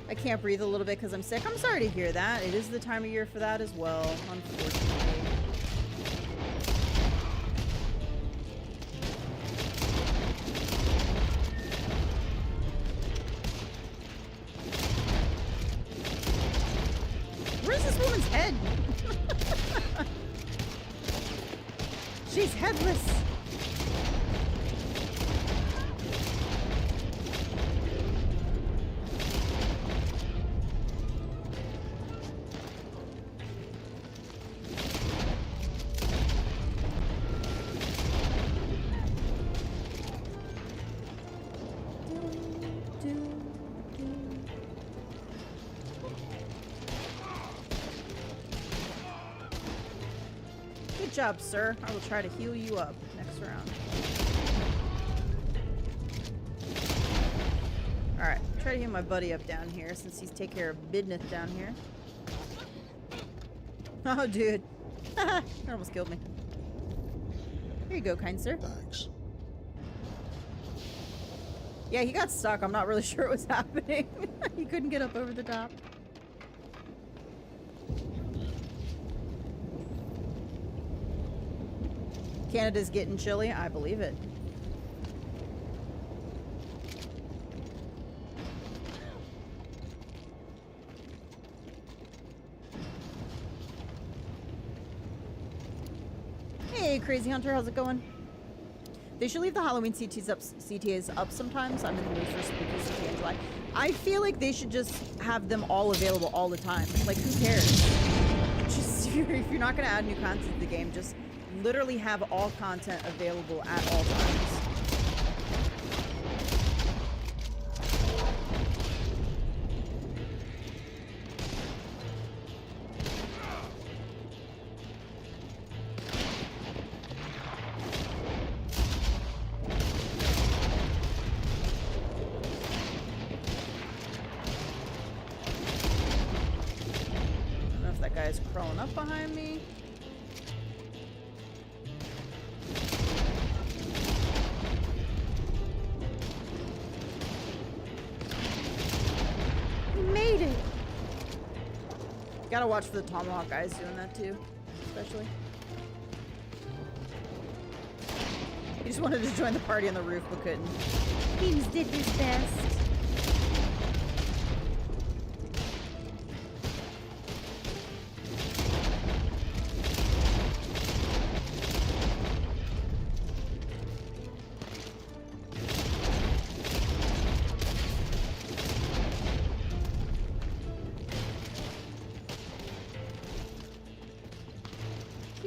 I can't breathe a little bit because I'm sick. I'm sorry to hear that. It is the time of year for that as well, unfortunately. Where's this woman's head? She's headless. Good job, sir. I will try to heal you up next round. Alright, try to heal my buddy up down here since he's taking care of business down here. Oh, dude. That almost killed me. Here you go, kind sir. Thanks. Yeah, he got stuck. I'm not really sure what was happening. He couldn't get up over the top. Canada's getting chilly. I believe it. Hey, Crazy Hunter. How's it going? They should leave the Halloween CTAs up sometimes. I'm in the mood for spooky CTA in July. I feel like they should just have them all available all the time. Like, who cares? Just if you're not going to add new content to the game, just literally have all content available at all times. I don't know if that guy's crawling up behind me. Made it! Gotta watch for the tomahawk guys doing that too, especially. He just wanted to join the party on the roof but couldn't. Beams did his best.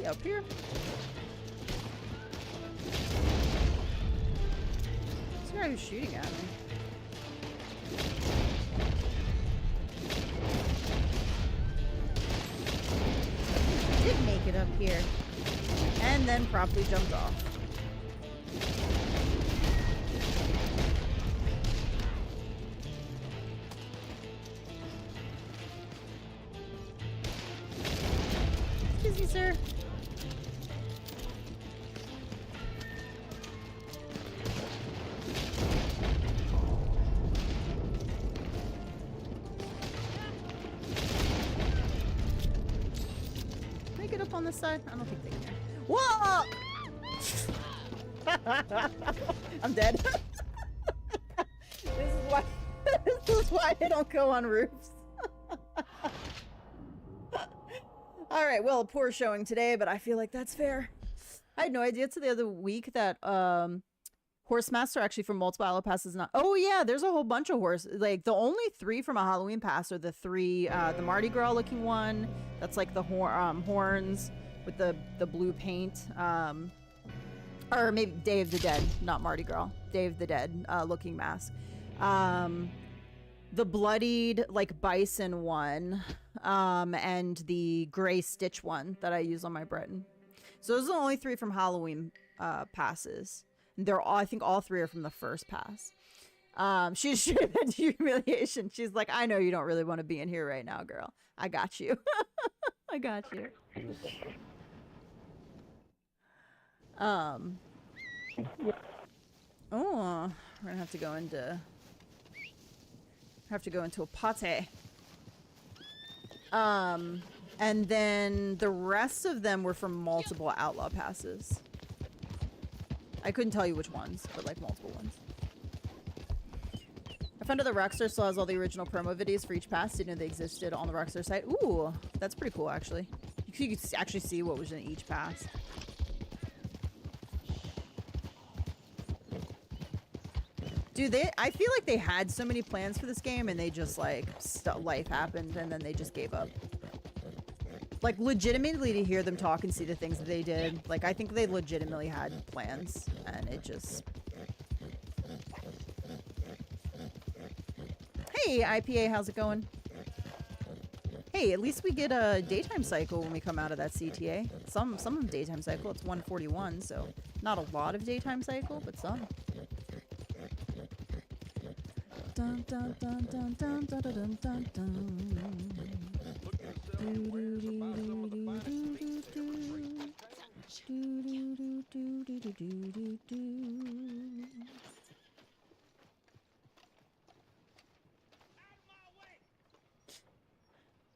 Up here. This guy who's shooting at me. Did make it up here. And then promptly jumped off. Excuse me, sir. On this side? I don't think they can. Whoa! I'm dead. This is why I don't go on roofs. Alright, well, a poor showing today, but I feel like that's fair. I had no idea till the other week that Horse Master actually from multiple Allo passes not. Oh yeah, there's a whole bunch of horse. Like the only 3 from a Halloween pass are the 3, the Mardi Gras looking one. That's like the horns with the blue paint. or maybe Day of the Dead, not Mardi Gras. Day of the Dead looking mask. The bloodied like bison one, and the gray stitch one that I use on my Breton. So those are the only 3 from Halloween passes. They're all, I think all 3 are from the first pass. She should have been humiliation. She's like, I know you don't really want to be in here right now, girl. I got you. I got you. Oh, we're gonna have to go into a party. And then the rest of them were from multiple outlaw passes. I couldn't tell you which ones, but like multiple ones. I found out that Rockstar still has all the original promo videos for each pass. Didn't know they existed on the Rockstar site. Ooh, that's pretty cool, actually. You could actually see what was in each pass. Dude, I feel like they had so many plans for this game and they just like, life happened and then they just gave up. Like, legitimately to hear them talk and see the things that they did, like, I think they legitimately had plans and it just... Hey, IPA, how's it going? Hey, at least we get a daytime cycle when we come out of that CTA. Some of daytime cycle, it's 141, so not a lot of daytime cycle, but some. Dun dun dun dun dun dun dun dun dun.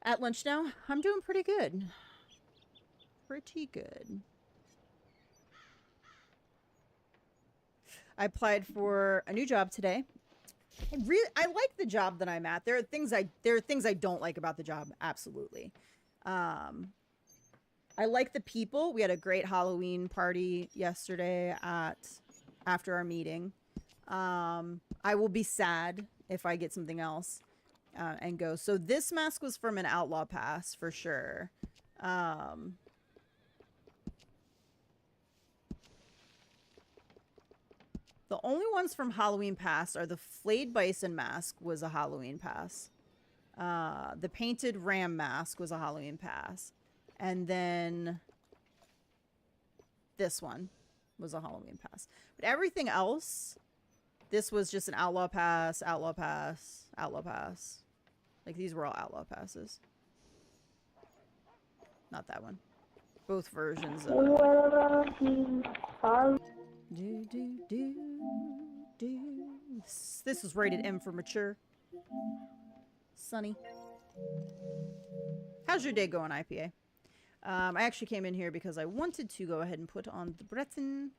At lunch now? I'm doing pretty good. Pretty good. I applied for a new job today. I like the job that I'm at. There are things I don't like about the job, absolutely. I like the people. We had a great Halloween party yesterday after our meeting. I will be sad if I get something else and go. So this mask was from an outlaw pass for sure. The only ones from Halloween Pass are the Flayed Bison mask was a Halloween Pass. The Painted Ram mask was a Halloween Pass. And then this one was a Halloween Pass. But everything else, this was just an Outlaw Pass, Outlaw Pass, Outlaw Pass. Like, these were all Outlaw Passes. Not that one. Both versions of... This was rated M for mature. Sunny. How's your day going, IPA? I actually came in here because I wanted to go ahead and put on the Breton.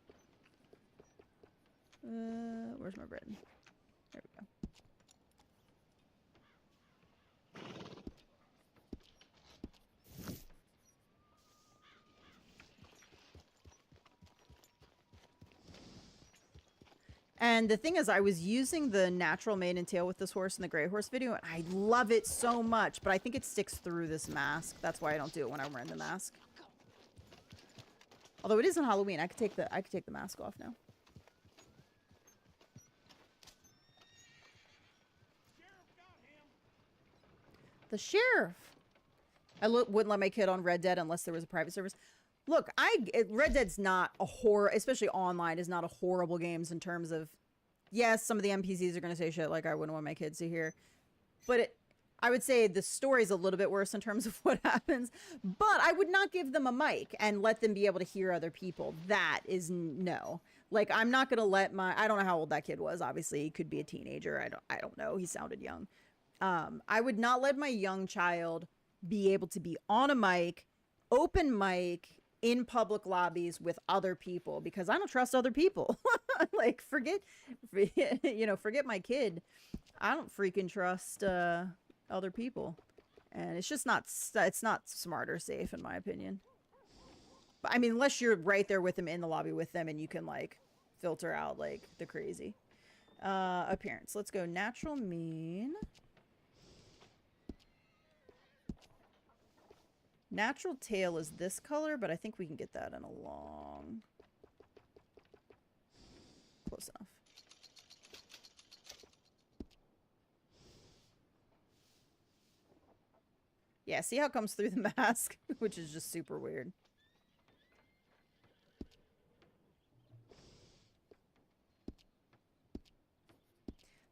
Where's my Breton? There we go. And the thing is, I was using the natural mane and tail with this horse in the gray horse video, and I love it so much, but I think it sticks through this mask. That's why I don't do it when I'm wearing the mask. Although it isn't Halloween, I could take the mask off now. The sheriff. I wouldn't let my kid on Red Dead unless there was a private service. Look, Red Dead's not a horror, especially online, is not a horrible game in terms of, yes, some of the NPCs are going to say shit like I wouldn't want my kids to hear. But I would say the story's a little bit worse in terms of what happens. But I would not give them a mic and let them be able to hear other people. That is no. Like, I'm not going to let I don't know how old that kid was. Obviously, he could be a teenager. I don't know. He sounded young. I would not let my young child be able to be on a mic, open mic, in public lobbies with other people because I don't trust other people. Like, forget my kid. I don't freaking trust other people. And it's just not, it's not smart or safe in my opinion. But I mean, unless you're right there with them in the lobby with them and you can like filter out like the crazy. Appearance. Let's go natural mean. Natural tail is this color, but I think we can get that in a long. Close enough. Yeah, see how it comes through the mask? Which is just super weird.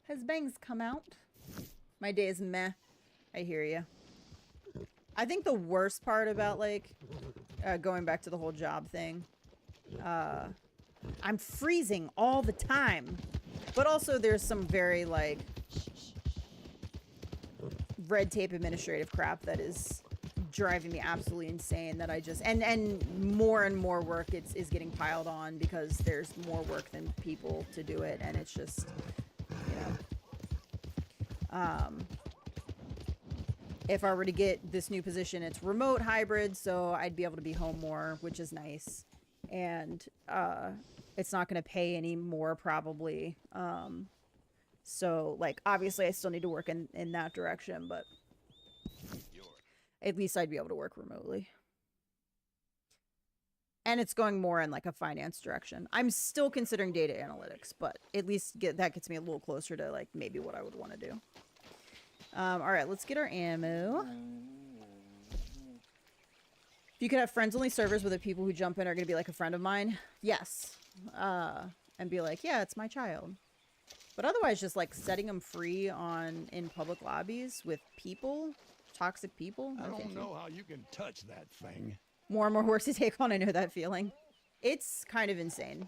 Has Bangs come out? My day is meh. I hear you. I think the worst part about, like, going back to the whole job thing, I'm freezing all the time. But also there's some very, like, red tape administrative crap that is driving me absolutely insane that I just... And more work is getting piled on because there's more work than people to do it. And it's just, you know... if I were to get this new position, it's remote hybrid, so I'd be able to be home more, which is nice. And it's not going to pay any more, probably. So, like, obviously I still need to work in that direction, but at least I'd be able to work remotely. And it's going more in, like, a finance direction. I'm still considering data analytics, but at least that gets me a little closer to, like, maybe what I would want to do. Alright, let's get our ammo. If you could have friends-only servers where the people who jump in are going to be like a friend of mine, yes. And be like, yeah, it's my child. But otherwise, just like setting them free in public lobbies with people, toxic people. I don't know how you can touch that thing. More and more work to take on. I know that feeling. It's kind of insane.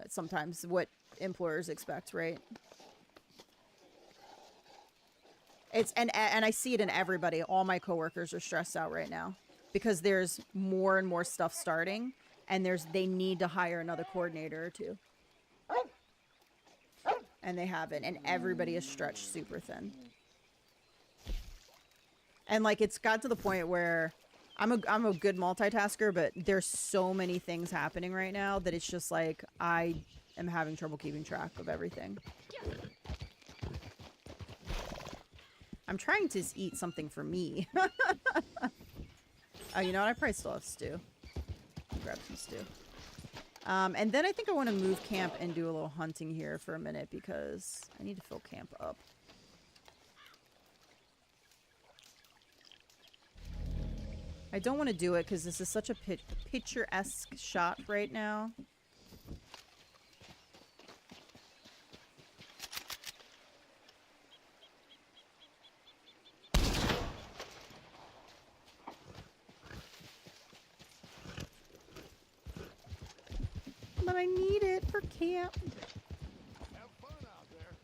Sometimes what employers expect, right? And I see it in everybody. All my coworkers are stressed out right now because there's more and more stuff starting, and they need to hire another coordinator or two. And they haven't, and everybody is stretched super thin. And like it's got to the point where I'm a good multitasker, but there's so many things happening right now that it's just like I am having trouble keeping track of everything. I'm trying to eat something for me. Oh, you know what? I probably still have stew. I'll grab some stew. And then I think I want to move camp and do a little hunting here for a minute because I need to fill camp up. I don't want to do it because this is such a picturesque shot right now. But I need it for camp. Have fun out there.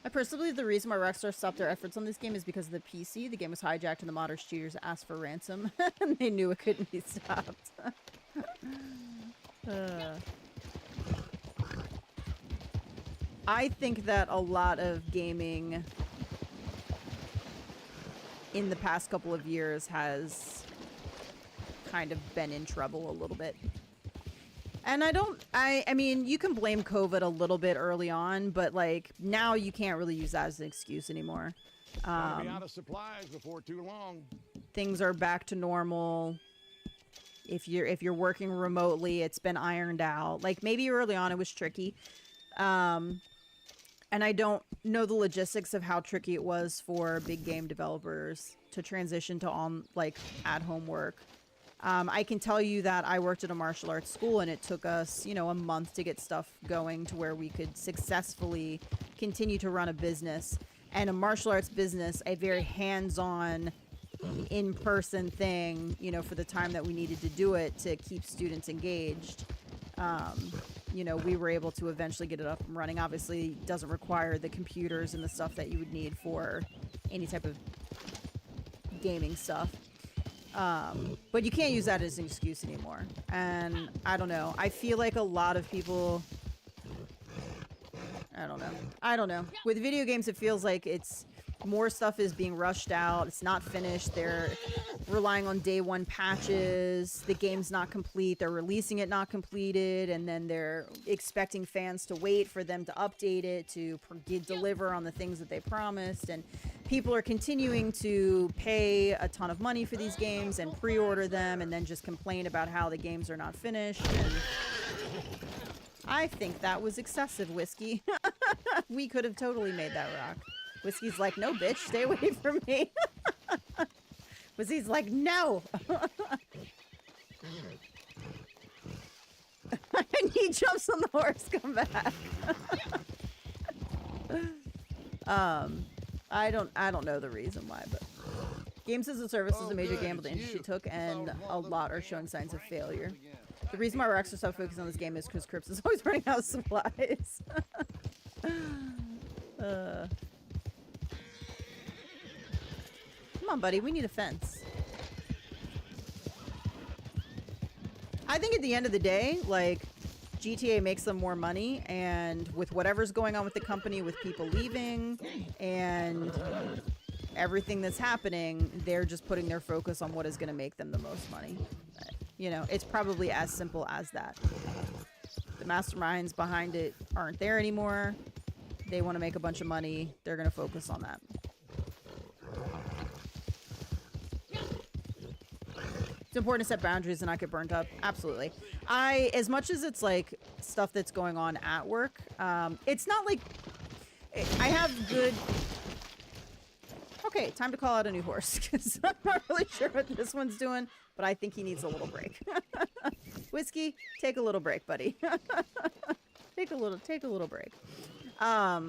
I personally believe the reason why Rockstar stopped their efforts on this game is because of the PC. The game was hijacked and the modders cheaters asked for ransom. And they knew it couldn't be stopped. I think that a lot of gaming in the past couple of years has kind of been in trouble a little bit. And I mean, you can blame COVID a little bit early on, but like now you can't really use that as an excuse anymore. Gonna be out of supplies before too long. Things are back to normal. If you're working remotely, it's been ironed out. Like maybe early on it was tricky. And I don't know the logistics of how tricky it was for big game developers to transition to at-home work. I can tell you that I worked at a martial arts school and it took us, you know, a month to get stuff going to where we could successfully continue to run a business. And a martial arts business, a very hands-on, in-person thing, you know, for the time that we needed to do it to keep students engaged. You know, we were able to eventually get it up and running. Obviously, it doesn't require the computers and the stuff that you would need for any type of gaming stuff. But you can't use that as an excuse anymore. And I don't know. I feel like a lot of people... I don't know. With video games, it feels like it's more stuff is being rushed out. It's not finished. They're relying on day one patches. The game's not complete. They're releasing it not completed, and then they're expecting fans to wait for them to update it to deliver on the things that they promised. And people are continuing to pay a ton of money for these games and pre-order them, and then just complain about how the games are not finished. And I think that was excessive, Whiskey. We could have totally made that rock. Whiskey's like, no, bitch, stay away from me. Whiskey's like, no. And he jumps on the horse, come back. I don't know the reason why, but games as a service is a major gamble the industry took, and a lot are showing signs of failure. The reason why Rex are so focused on this game is because Crips is always running out of supplies. Come on, buddy. We need a fence. I think at the end of the day, like, GTA makes them more money, and with whatever's going on with the company, with people leaving, and everything that's happening, they're just putting their focus on what is going to make them the most money. You know, it's probably as simple as that. The masterminds behind it aren't there anymore. They want to make a bunch of money. They're going to focus on that. It's important to set boundaries and not get burnt up. Absolutely. As much as it's like stuff that's going on at work, it's not like I have good. Okay, time to call out a new horse because I'm not really sure what this one's doing, but I think he needs a little break. Whiskey, take a little break, buddy. Take a little break. I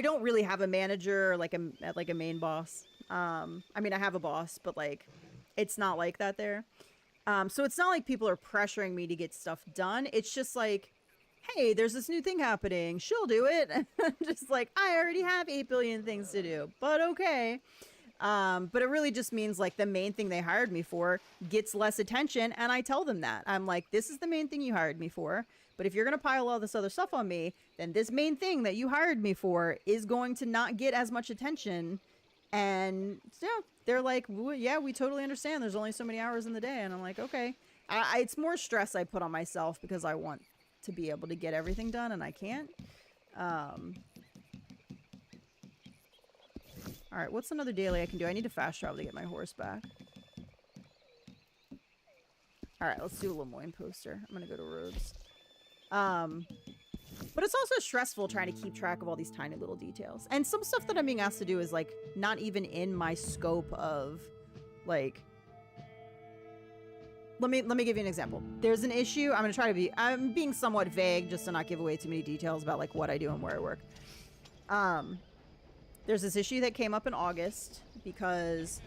don't really have a manager, like a main boss. I mean, I have a boss, but like, it's not like that there. So it's not like people are pressuring me to get stuff done. It's just like, hey, there's this new thing happening. She'll do it. Just like, I already have 8 billion things to do, but okay. But it really just means like the main thing they hired me for gets less attention. And I tell them that. I'm like, this is the main thing you hired me for. But if you're going to pile all this other stuff on me, then this main thing that you hired me for is going to not get as much attention. And yeah, they're like, well, yeah, we totally understand. There's only so many hours in the day. And I'm like, okay. It's more stress I put on myself because I want to be able to get everything done and I can't. All right, what's another daily I can do? I need to fast travel to get my horse back. All right, let's do a Lemoyne poster. I'm going to go to roads. But it's also stressful trying to keep track of all these tiny little details. And some stuff that I'm being asked to do is like not even in my scope of like, let me give you an example. There's an issue. I'm being somewhat vague just to not give away too many details about like what I do and where I work. There's this issue that came up in August because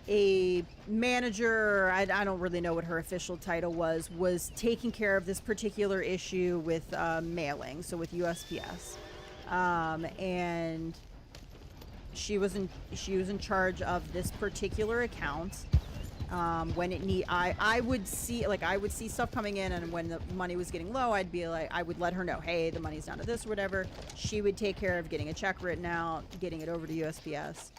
a manager, I don't really know what her official title was taking care of this particular issue with mailing, so with USPS. And she was in charge of this particular account. When I would see stuff coming in, and when the money was getting low, I'd be like, I would let her know, hey, the money's down to this or whatever. She would take care of getting a check written out, getting it over to USPS,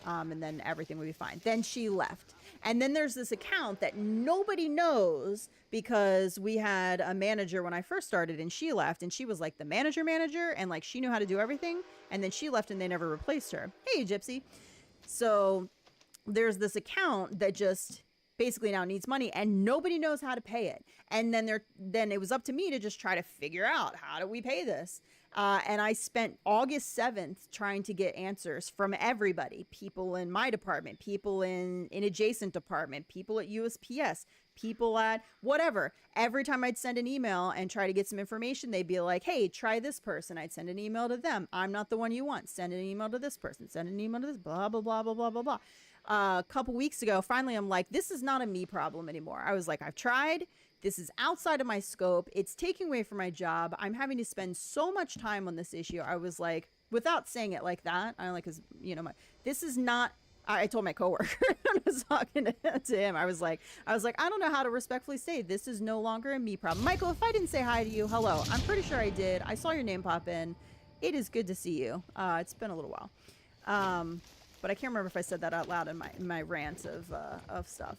and then everything would be fine. Then she left. And then there's this account that nobody knows because we had a manager when I first started, and she left, and she was like the manager, and like she knew how to do everything. And then she left and they never replaced her. Hey, Gypsy. So there's this account that just basically now needs money and nobody knows how to pay it. And then it was up to me to just try to figure out, how do we pay this? And I spent August 7th trying to get answers from everybody, people in my department, people in adjacent department, people at USPS, people at whatever. Every time I'd send an email and try to get some information, they'd be like, hey, try this person. I'd send an email to them. I'm not the one you want. Send an email to this person. Send an email to this, blah, blah, blah, blah, blah, blah, blah. A couple weeks ago, finally, I'm like, this is not a me problem anymore. I was like, I've tried. This is outside of my scope. It's taking away from my job. I'm having to spend so much time on this issue. I was like, without saying it like that, I like, 'cause, you know, this is not, I told my coworker when I was talking to him, I was like, I don't know how to respectfully say this is no longer a me problem. Michael, if I didn't say hi to you, hello. I'm pretty sure I did. I saw your name pop in. It is good to see you. It's been a little while. But I can't remember if I said that out loud in my rant of stuff.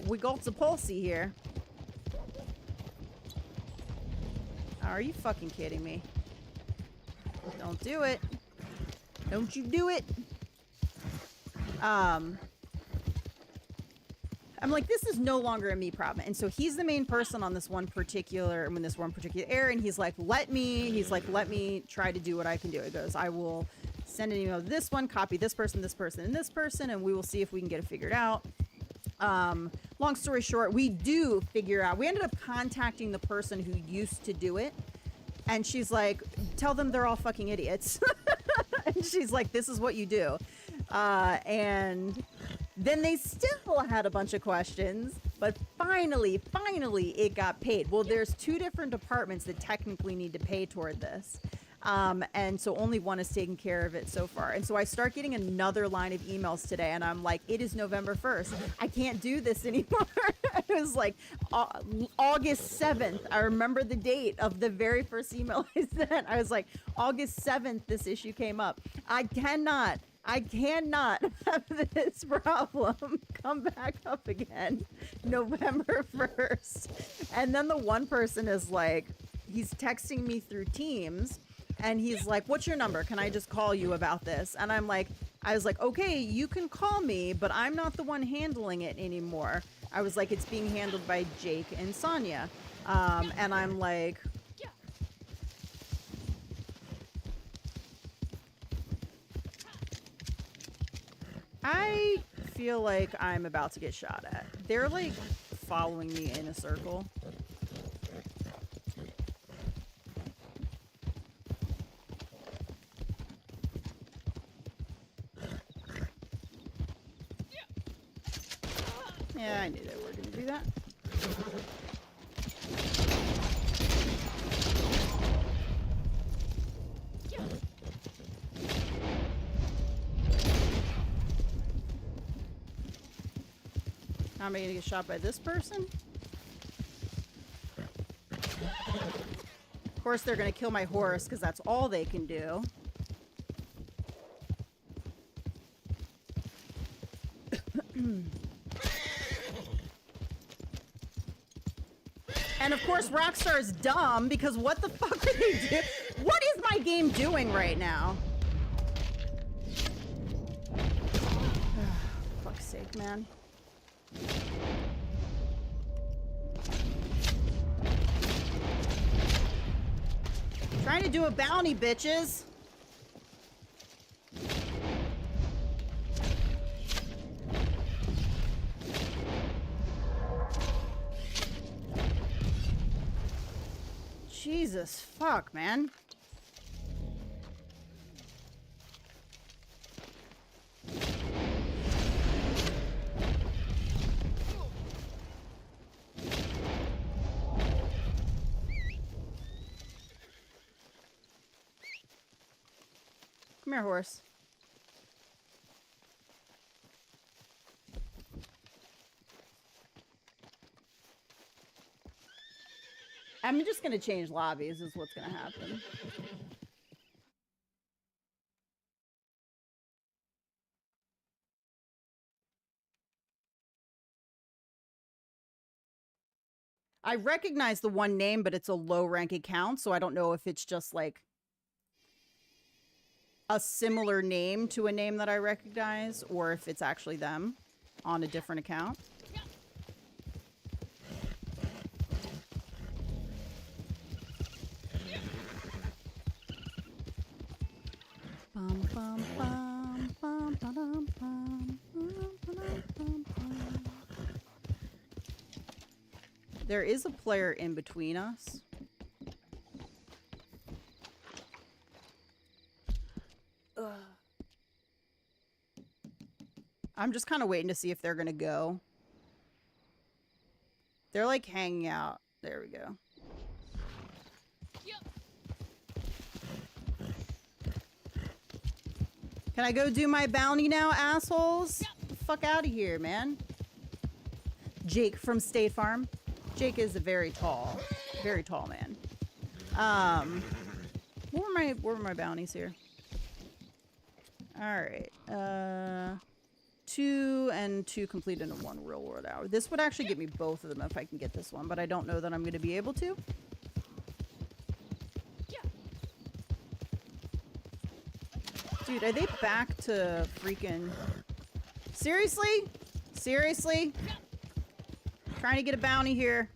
We got the Pulsey here. Are you fucking kidding me? Don't do it. Don't you do it. I'm like, this is no longer a me problem. And so he's the main person on this one particular error. And he's like, let me try to do what I can do. It goes, I will send an email to this one, copy this person, and this person, and we will see if we can get it figured out. Long story short, we do figure out, we ended up contacting the person who used to do it. And she's like, tell them they're all fucking idiots. And she's like, this is what you do. And then they still had a bunch of questions, but finally it got paid. Well, there's 2 different departments that technically need to pay toward this. And so only one has taken care of it so far. And so I start getting another line of emails today, and I'm like, it is November 1st. I can't do this anymore. It was like August 7th. I remember the date of the very first email I sent. I was like, August 7th, this issue came up. I cannot have this problem come back up again November 1st. And then the one person is like, he's texting me through Teams. And he's like, what's your number? Can I just call you about this? And I was like, okay, you can call me, but I'm not the one handling it anymore. I was like, it's being handled by Jake and Sonia. And I'm like, I feel like I'm about to get shot at. They're like following me in a circle. Yeah, I knew they were going to do that. How am I going to get shot by this person? Of course, they're going to kill my horse because that's all they can do. And of course, Rockstar's dumb because what the fuck are they doing? What is my game doing right now? Fuck's sake, man. Trying to do a bounty, bitches. Jesus fuck, man. Come here, horse. I'm just gonna change lobbies is what's gonna happen. I recognize the one name, but it's a low rank account, so I don't know if it's just like a similar name to a name that I recognize, or if it's actually them on a different account. Bum, bum, bum, bum, ba-dum, bum, bum, bum, bum. There is a player in between us. Ugh. I'm just kind of waiting to see if they're gonna go. They're like hanging out. There we go. Can I go do my bounty now, assholes? Get the fuck out of here, man. Jake from State Farm. Jake is a very tall man. What were my bounties here? Alright. 2 and 2 completed in 1 real world hour. This would actually get me both of them if I can get this one, but I don't know that I'm going to be able to. Dude, are they back to freaking... Seriously? Seriously? Trying to get a bounty here.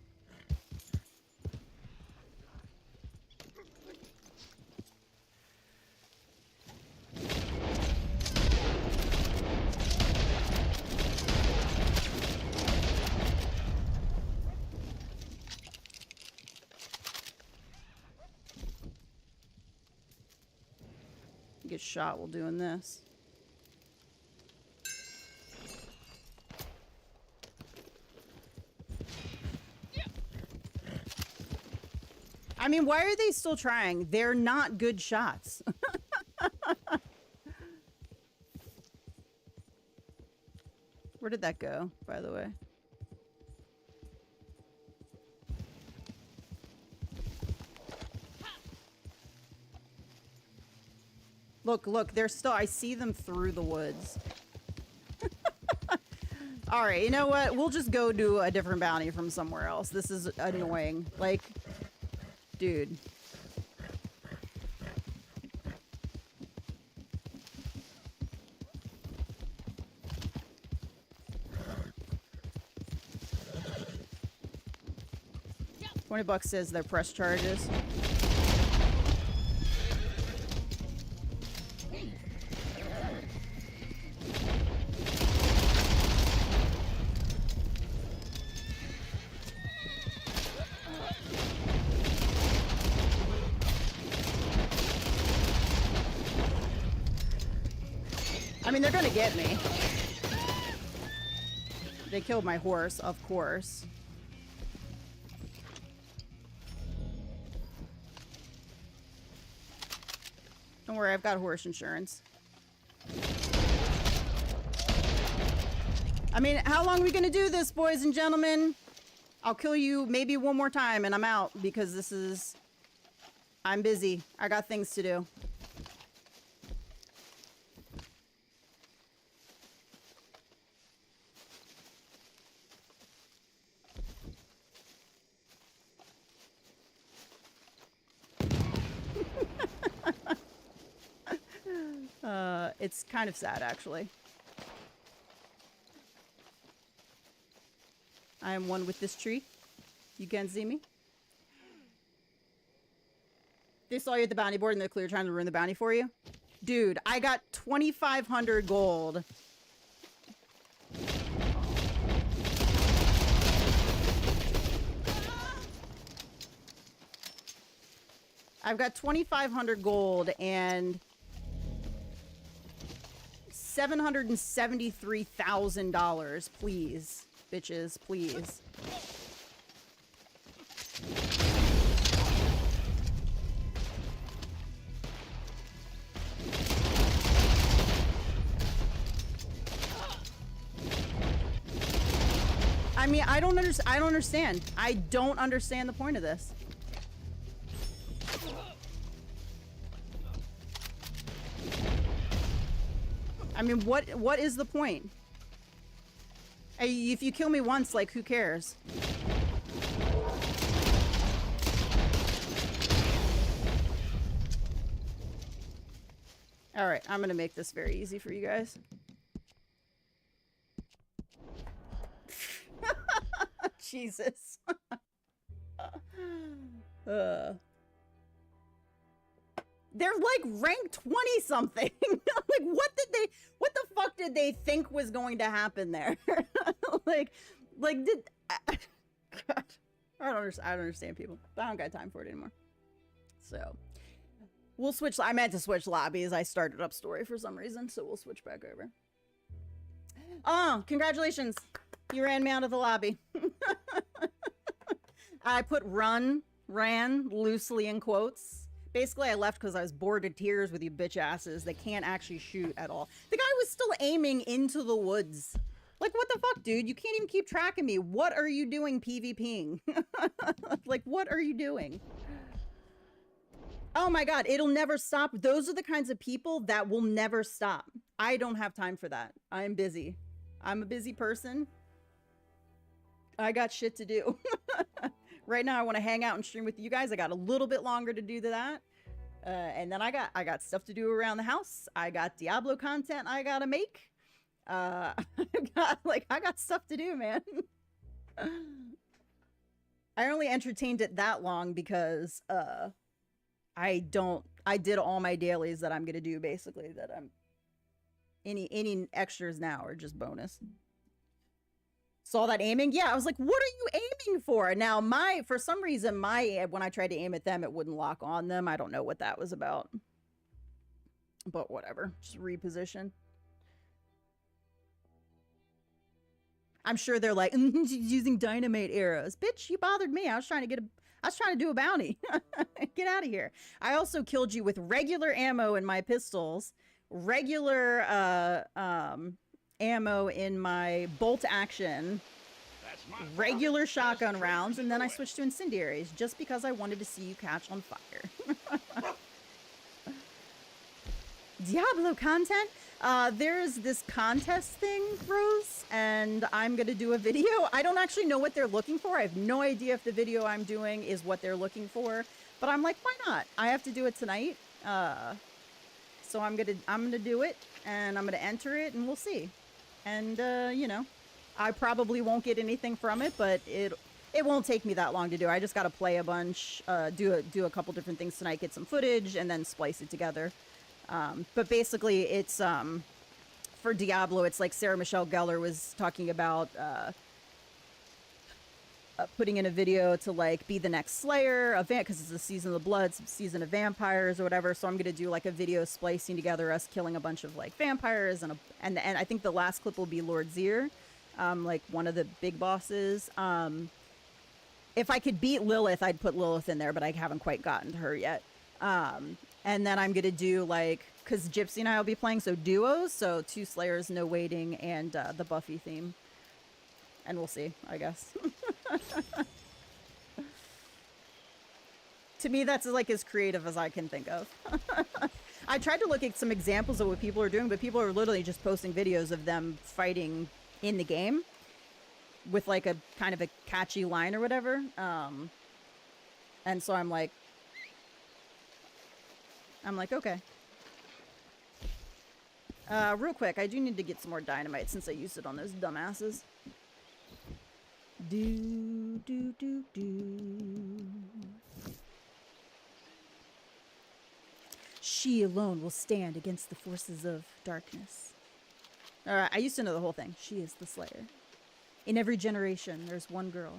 Get shot while doing this. I mean, why are they still trying? They're not good shots. Where did that go, by the way? Look, they're still... I see them through the woods. Alright, you know what? We'll just go do a different bounty from somewhere else. This is annoying. Like, dude. $20 says they're press charges. I mean, they're gonna get me. They killed my horse, of course. Don't worry, I've got horse insurance. I mean, how long are we gonna do this, boys and gentlemen? I'll kill you maybe one more time and I'm out because this is... I'm busy. I got things to do. It's kind of sad, actually. I am one with this tree. You can see me. They saw you at the bounty board and they're clearly trying to ruin the bounty for you. Dude, I got 2,500 gold. I've got 2,500 gold and $773,000. Please, bitches, please. I mean, I don't understand. I don't understand the point of this. I mean, what is the point? If you kill me once, like, who cares? All right, I'm gonna make this very easy for you guys. Jesus. They're like rank 20 something. Like, what the fuck did they think was going to happen there? like did God, I don't understand people. I don't got time for it anymore. So we'll switch. I meant to switch lobbies. I started up story for some reason, so we'll switch back over. Oh, congratulations. You ran me out of the lobby. I put ran loosely in quotes Basically, I left because I was bored to tears with you bitch asses that can't actually shoot at all. The guy was still aiming into the woods. Like, what the fuck, dude? You can't even keep track of me. What are you doing PvPing? Like, what are you doing? Oh my god, it'll never stop. Those are the kinds of people that will never stop. I don't have time for that. I'm busy. I'm a busy person. I got shit to do. Right now, I want to hang out and stream with you guys. I got a little bit longer to do that. And then I got stuff to do around the house. I got Diablo content I gotta make. I got stuff to do, man. I only entertained it that long because I did all my dailies that I'm gonna do, basically. That I'm any extras now are just bonus. Saw that aiming? Yeah, I was like, what are you aiming for? Now, for some reason, when I tried to aim at them, it wouldn't lock on them. I don't know what that was about. But whatever. Just reposition. I'm sure they're like, she's using dynamite arrows. Bitch, you bothered me. I was trying to do a bounty. Get out of here. I also killed you with regular ammo in my pistols, regular ammo in my bolt action, regular shotgun rounds, and then I switched to incendiaries just because I wanted to see you catch on fire. Diablo content? There's this contest thing, Rose, and I'm gonna do a video. I don't actually know what they're looking for. I have no idea if the video I'm doing is what they're looking for, but I'm like, why not? I have to do it tonight. So I'm gonna do it, and I'm gonna enter it, and we'll see. And you know, I probably won't get anything from it, but it won't take me that long to do. I just gotta play a bunch, do a couple different things tonight, get some footage, and then splice it together. But basically, it's for Diablo. It's like Sarah Michelle Gellar was talking about putting in a video to like be the next Slayer because it's the season of the blood, season of vampires or whatever. So I'm gonna do like a video splicing together us killing a bunch of like vampires and I think the last clip will be Lord Zir, like one of the big bosses. If I could beat Lilith, I'd put Lilith in there, but I haven't quite gotten to her yet. And then I'm gonna do like, because Gypsy and I will be playing, so duos, so 2 Slayers, no waiting, and the Buffy theme. And we'll see, I guess. To me, that's like as creative as I can think of. I tried to look at some examples of what people are doing, but people are literally just posting videos of them fighting in the game with like a kind of a catchy line or whatever. And so I'm like, okay. Real quick, I do need to get some more dynamite since I used it on those dumbasses. Do. She alone will stand against the forces of darkness. Alright, I used to know the whole thing. She is the Slayer. In every generation, there's one girl.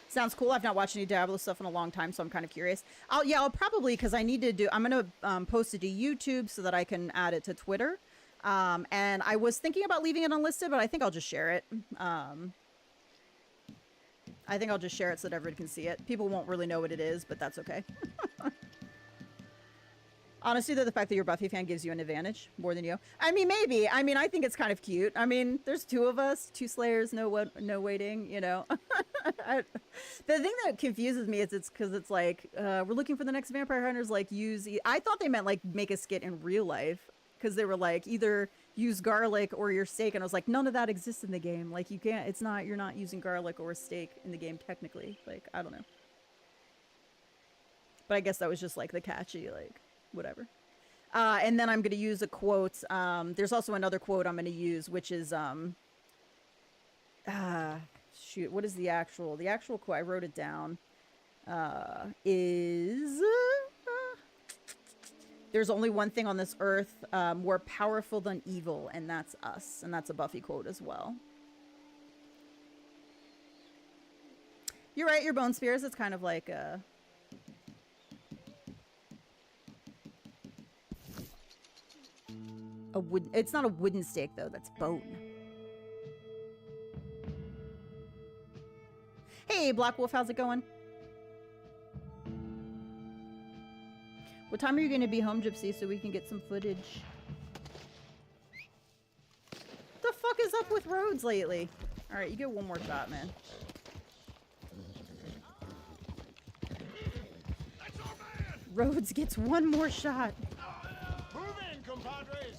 Sounds cool. I've not watched any Diablo stuff in a long time, so I'm kind of curious. I'll probably, because I need to do, I'm going to post it to YouTube so that I can add it to Twitter. And I was thinking about leaving it unlisted, but I think I'll just share it. I think I'll just share it so that everyone can see it. People won't really know what it is, but that's okay. Honestly, though, the fact that you're a Buffy fan gives you an advantage more than you. I mean, maybe. I mean, I think it's kind of cute. I mean, there's 2 of us, 2 Slayers, no waiting, you know. The thing that confuses me is it's because it's like, we're looking for the next Vampire Hunters, like, I thought they meant, like, make a skit in real life. Because they were like, either use garlic or your steak. And I was like, none of that exists in the game. Like, you can't, you're not using garlic or steak in the game, technically. Like, I don't know. But I guess that was just, like, the catchy, like, whatever. And then I'm going to use a quote. There's also another quote I'm going to use, which is, shoot, what is the actual quote? I wrote it down, is, there's only one thing on this earth, more powerful than evil, and that's us. And that's a Buffy quote as well. You're right, your Bone Spears, it's kind of like, A wood. It's not a wooden stake though. That's bone. Hey, Black Wolf, how's it going? What time are you going to be home, Gypsy, so we can get some footage? The fuck is up with roads lately? All right, you get one more shot, man. That's our man. Rhodes gets one more shot. Move in, compadres.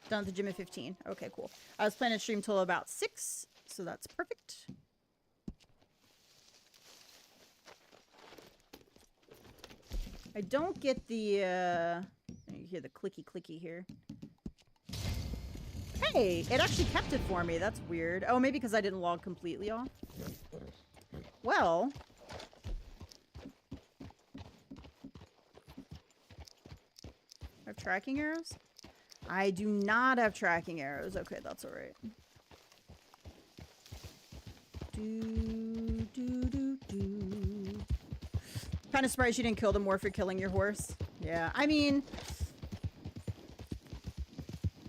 Done at the gym at 15. Okay, cool. I was planning to stream till about 6, so that's perfect. I don't get the, you hear the clicky here. Hey, it actually kept it for me. That's weird. Oh, maybe because I didn't log completely off. Well. I have tracking arrows? I do not have tracking arrows. Okay, that's all right. Kind of surprised you didn't kill them more for killing your horse. Yeah, I mean,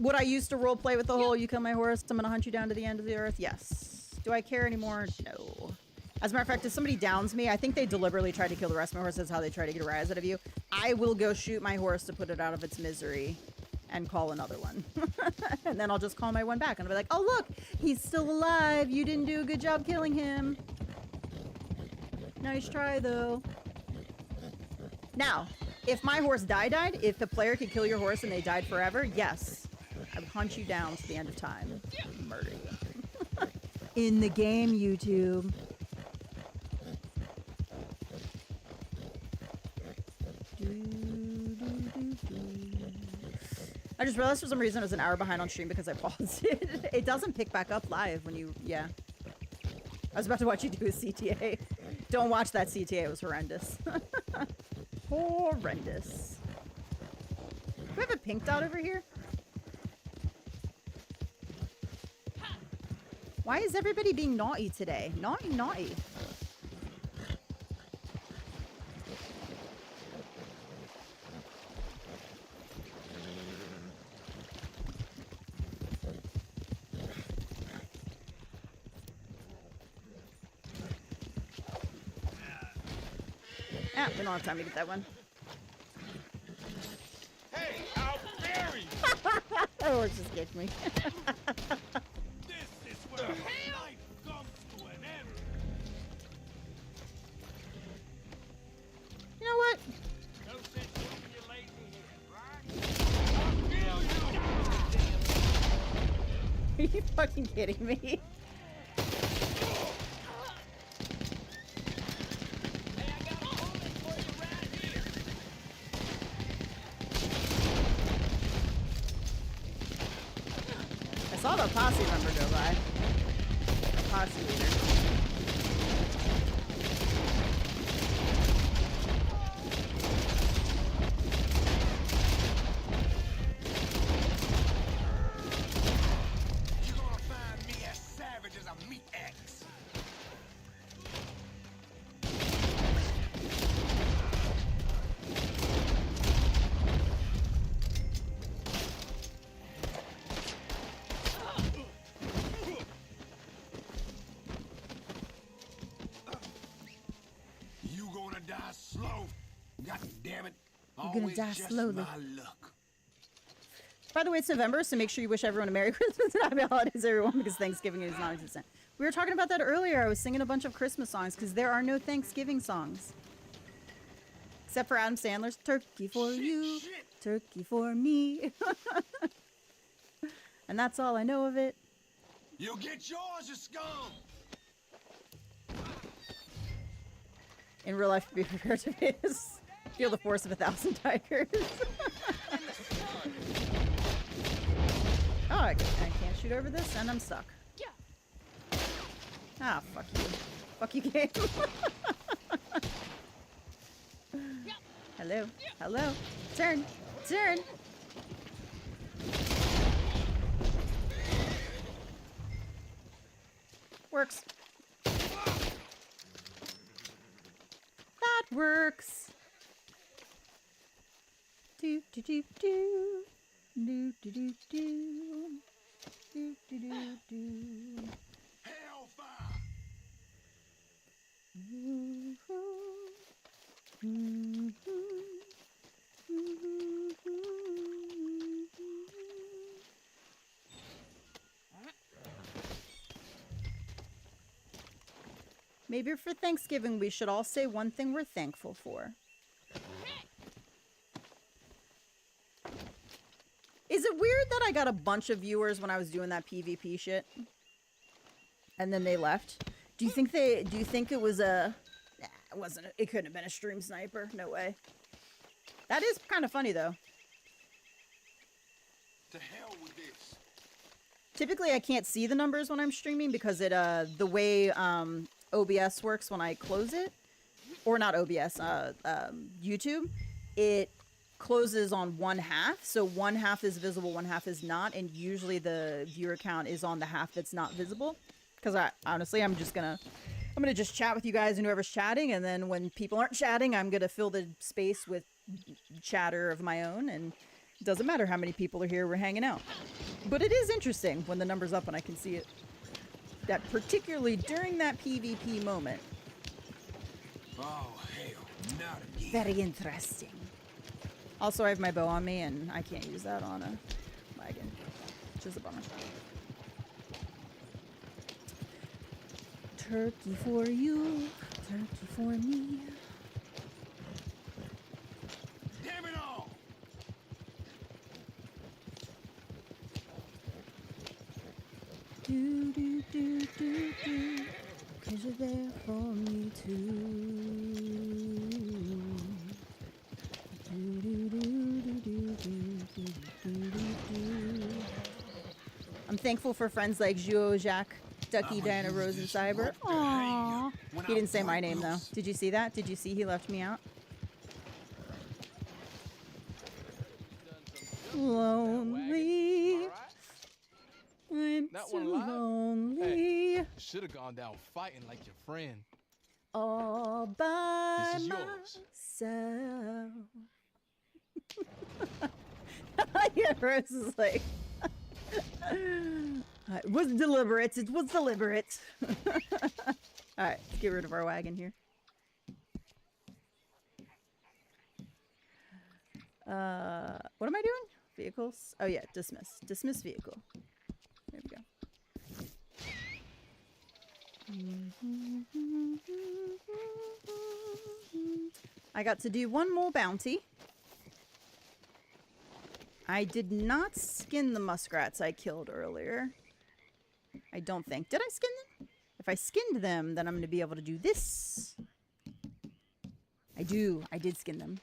would I used to roleplay with the whole "you kill my horse, I'm gonna hunt you down to the end of the earth"? Yes. Do I care anymore? No. As a matter of fact, if somebody downs me, I think they deliberately try to kill the rest of my horse. That's how they try to get a rise out of you. I will go shoot my horse to put it out of its misery and call another one. And then I'll just call my one back and I'll be like, oh look, he's still alive. You didn't do a good job killing him. Nice try though. Now, if my horse died, if the player could kill your horse and they died forever, yes. I would hunt you down to the end of time. Murder you. In the game, YouTube. I just realized for some reason I was an hour behind on stream because I paused it. It doesn't pick back up live when you, yeah. I was about to watch you do a CTA. Don't watch that CTA, it was horrendous. Horrendous. Do we have a pink dot over here? Why is everybody being naughty today? Naughty, naughty. Ah, we don't have time to get that one. Hey, how dare you! That horse just kicked me. This is where life comes to an end. You know what? No sense moving your lazy head, right? Are you fucking kidding me? I saw the posse member go by. The posse leader. You're gonna find me as savage as a meat axe. You gonna die slow. God damn it. You're gonna die just slowly. my luck. By the way, it's November, so make sure you wish everyone a Merry Christmas and Happy Holidays, everyone, because Thanksgiving is non-existent. We were talking about that earlier. I was singing a bunch of Christmas songs because there are no Thanksgiving songs. Except for Adam Sandler's Turkey for You, Shit. Turkey for Me. And that's all I know of it. You'll get yours, you scum. In real life, be prepared to face. Feel the force of 1,000 tigers. Oh, I can't shoot over this, and I'm stuck. Yeah. Ah, fuck you. Fuck you, game. Hello. Hello. Turn. Turn. Works. That works. Do do do do. Do do do do. Do do do do. Hellfire! Maybe for Thanksgiving we should all say one thing we're thankful for. Is it weird that I got a bunch of viewers when I was doing that PvP shit? And then they left? Do you think it was a... Nah, it wasn't. It couldn't have been a stream sniper. No way. That is kind of funny, though. To hell with this. Typically, I can't see the numbers when I'm streaming because it, the way, OBS works when I close it, or not OBS, YouTube, it closes on one half. So one half is visible, one half is not. And usually the viewer count is on the half that's not visible. Because honestly, I'm gonna just chat with you guys and whoever's chatting, and then when people aren't chatting, I'm gonna fill the space with chatter of my own, and it doesn't matter how many people are here, we're hanging out. But it is interesting when the number's up and I can see it. That particularly during that PvP moment. Oh, hell, not again. Very interesting. Also, I have my bow on me, and I can't use that on a wagon, which is a bummer. Turkey for you, turkey for me. Damn it all! Do do do do do, 'cause you're there for me too. Do do do do do do do do do. I'm thankful for friends like Juo, Jacques, Ducky, Diana, Rose, and Cyber. Aww. He didn't say my name though. Did you see that? Did you see he left me out? Lonely. I'm That so one live? lonely. Should have gone down fighting like your friend. All by This is yours. myself. Yeah, Rose is like... It was deliberate. It was deliberate. Alright, let's get rid of our wagon here. What am I doing? Vehicles? Oh yeah, dismiss. Dismiss vehicle. There we go. I got to do one more bounty. I did not skin the muskrats I killed earlier. I don't think. Did I skin them? If I skinned them, then I'm going to be able to do this. I do. I did skin them.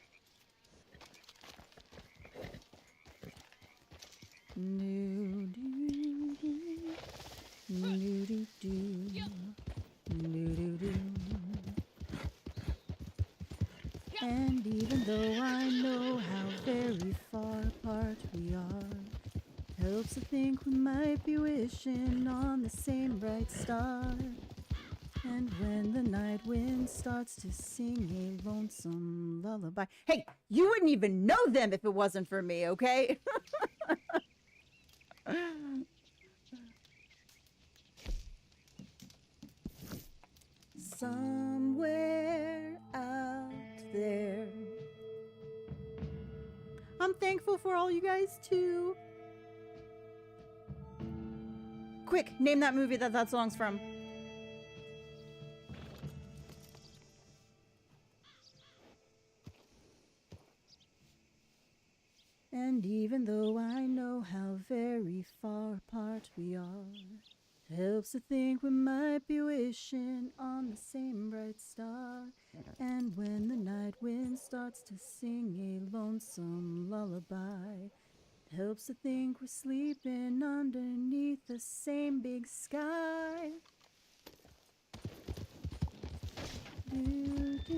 And even though I know how very far apart we are, helps to think we might be wishing on the same bright star. And when the night wind starts to sing a lonesome lullaby. Hey, you wouldn't even know them if it wasn't for me, okay? Somewhere out there. I'm thankful for all you guys too. Quick, name that movie that song's from. And even though I know how very far apart we are, helps to think we might be wishing on the same bright star. And when the night wind starts to sing a lonesome lullaby, helps to think we're sleeping underneath the same big sky. Do, do,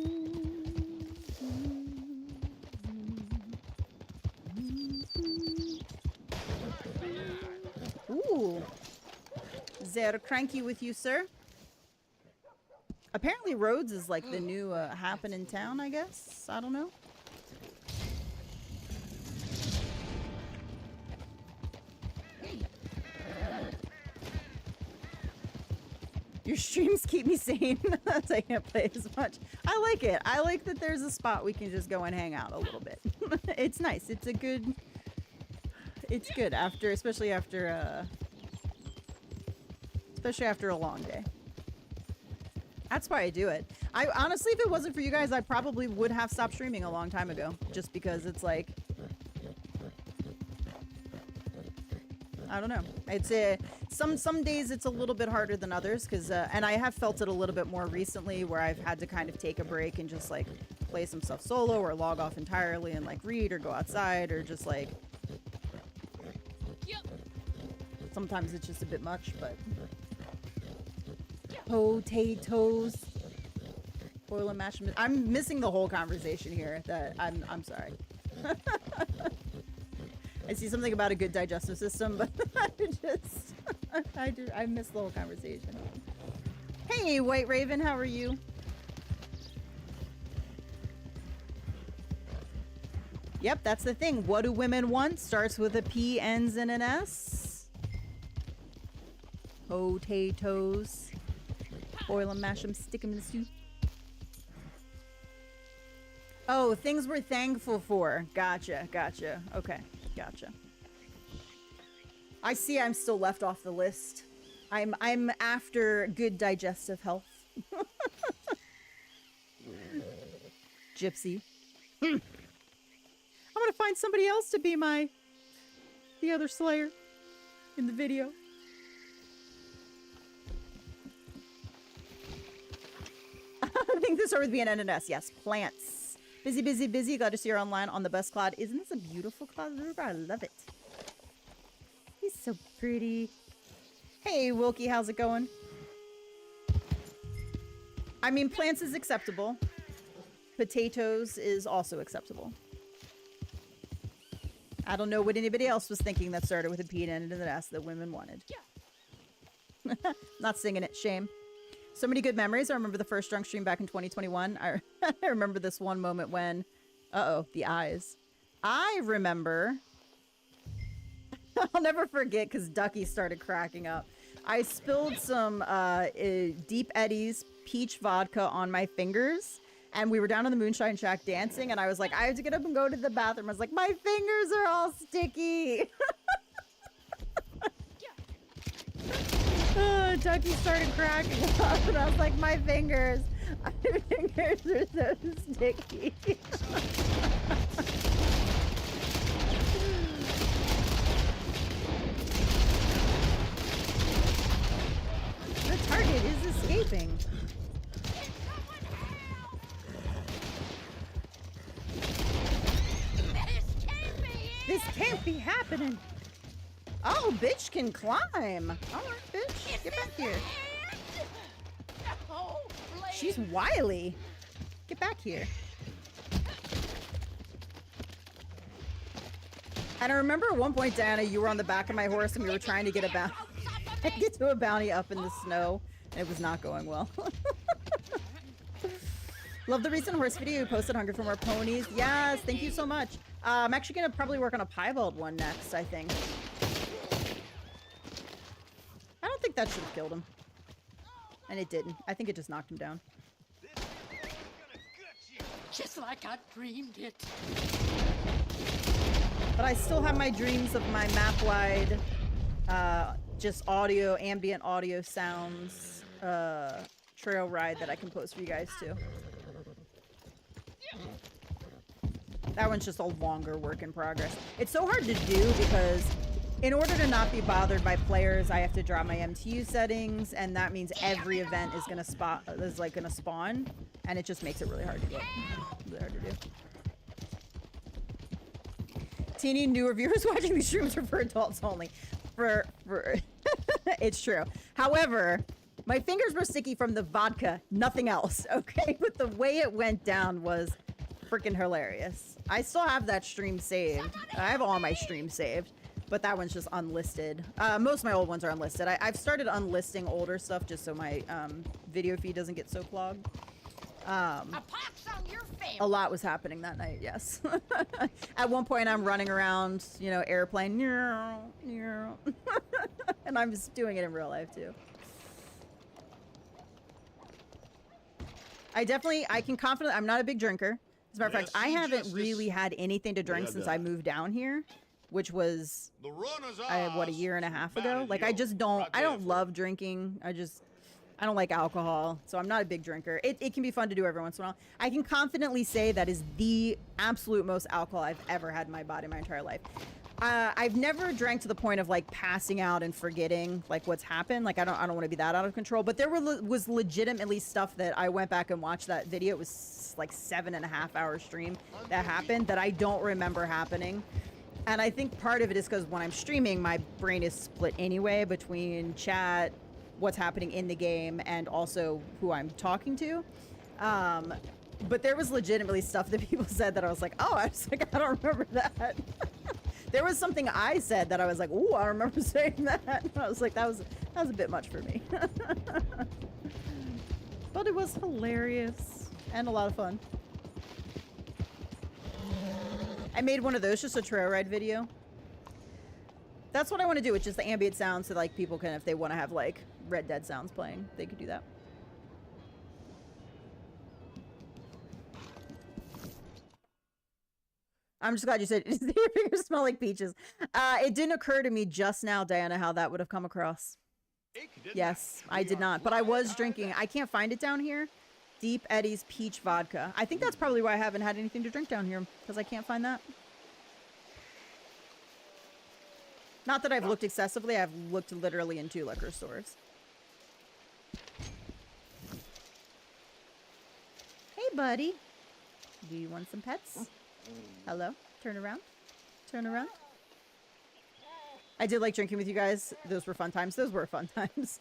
Ooh. They're cranky with you, sir. Apparently Rhodes is like the new happen in town, I guess. I don't know. Your streams keep me sane as I can't play as much. I like it. I like that there's a spot we can just go and hang out a little bit. It's nice. It's a good... It's good after, especially after a long day. That's why I do it. I honestly, if it wasn't for you guys, I probably would have stopped streaming a long time ago. Just because it's like... I don't know. It's some days it's a little bit harder than others because and I have felt it a little bit more recently where I've had to kind of take a break and just like play some stuff solo or log off entirely and like read or go outside or just like sometimes it's just a bit much, but potatoes, boil and mash. I'm missing the whole conversation here. That I'm sorry. I see something about a good digestive system, but I missed the whole conversation. Hey, White Raven, how are you? Yep, that's the thing. What do women want? Starts with a P, ends in an S. Potatoes. Boil them, mash them, stick them in the stew. Oh, things we're thankful for. Gotcha, gotcha. Okay. Gotcha. I see I'm still left off the list. I'm after good digestive health. Gypsy. I'm gonna find somebody else to be the other Slayer in the video. I think this started with being an NNS. Yes, plants. Busy, busy, busy. Glad to see you online on the best cloud. Isn't this a beautiful cloud river? I love it. He's so pretty. Hey, Wilkie, how's it going? I mean, plants is acceptable. Potatoes is also acceptable. I don't know what anybody else was thinking that started with a P and ended in an S that women wanted. Not singing it. Shame. So many good memories. I remember the first drunk stream back in 2021. I remember this one moment when... Uh-oh, the eyes. I remember... I'll never forget because Ducky started cracking up. I spilled some Deep Eddy's peach vodka on my fingers. And we were down in the Moonshine Shack dancing. And I was like, I have to get up and go to the bathroom. I was like, my fingers are all sticky. Ducky started cracking up, and I was like, my fingers are so sticky. The target is escaping. This can't be happening. Oh, bitch can climb. All right, bitch. Get back here. She's wily. Get back here. And I remember at one point, Diana, you were on the back of my horse and we were trying to get a bounty up in the snow. And it was not going well. Love the recent horse video you posted, Hunger for More Ponies. Yes, thank you so much. I'm actually going to probably work on a piebald one next, I think. I don't think that should have killed him. And it didn't. I think it just knocked him down. Just like I dreamed it. But I still have my dreams of my map-wide, just audio, ambient audio sounds, trail ride that I can post for you guys too. That one's just a longer work in progress. It's so hard to do because in order to not be bothered by players, I have to drop my MTU settings, and that means every event is gonna spawn, and it just makes it really hard to get. Really hard to do. Teeny newer viewers watching these streams are for adults only. For it's true. However, my fingers were sticky from the vodka, nothing else. Okay, but the way it went down was freaking hilarious. I still have that stream saved. I have all my streams saved, but that one's just unlisted. Most of my old ones are unlisted. I've started unlisting older stuff just so my video feed doesn't get so clogged. A lot was happening that night, yes. At one point I'm running around, you know, airplane, and I'm just doing it in real life too. I can confidently, I'm not a big drinker. As a matter of fact, I haven't justice. really had anything to drink since I moved down here, which was, The runners what, a year and a half ago? Like, I just don't, I don't love drinking. I don't like alcohol, so I'm not a big drinker. It can be fun to do every once in a while. I can confidently say that is the absolute most alcohol I've ever had in my body my entire life. I've never drank to the point of like passing out and forgetting like what's happened. Like I don't want to be that out of control. But there was legitimately stuff that I went back and watched that video. It was like 7.5-hour stream that happened that I don't remember happening. And I think part of it is because when I'm streaming, my brain is split anyway between chat, what's happening in the game, and also who I'm talking to. But there was legitimately stuff that people said that I was like, oh, I don't remember that. There was something I said that I was like, ooh, I remember saying that. And I was like, that was a bit much for me. But it was hilarious and a lot of fun. I made one of those, just a trail ride video. That's what I want to do, with just the ambient sound, so like people can, if they want to have like Red Dead sounds playing, they could do that. I'm just glad you said, your fingers smell like peaches. It didn't occur to me just now, Diana, how that would have come across. Yes, I did not, but I was drinking. I can't find it down here. Deep Eddy's peach vodka. I think that's probably why I haven't had anything to drink down here, because I can't find that. Not that I've looked excessively. I've looked literally in 2 liquor stores. Hey, buddy. Do you want some pets? Hello? Turn around. Turn around. I did like drinking with you guys. Those were fun times. Those were fun times.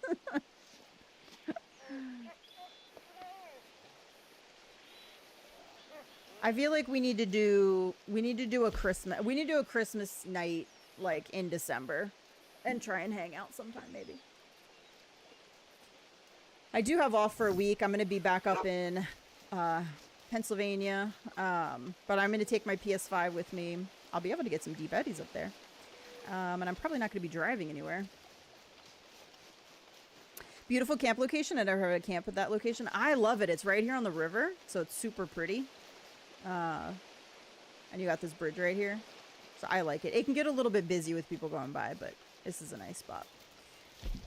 I feel like we need to do a Christmas night like in December and try and hang out sometime maybe. I do have off for a week. I'm going to be back up in Pennsylvania, but I'm going to take my PS5 with me. I'll be able to get some deep eddies up there. And I'm probably not going to be driving anywhere. Beautiful camp location. I never heard of camp at that location. I love it. It's right here on the river, so it's super pretty. And you got this bridge right here. So I like it. It can get a little bit busy with people going by, but this is a nice spot.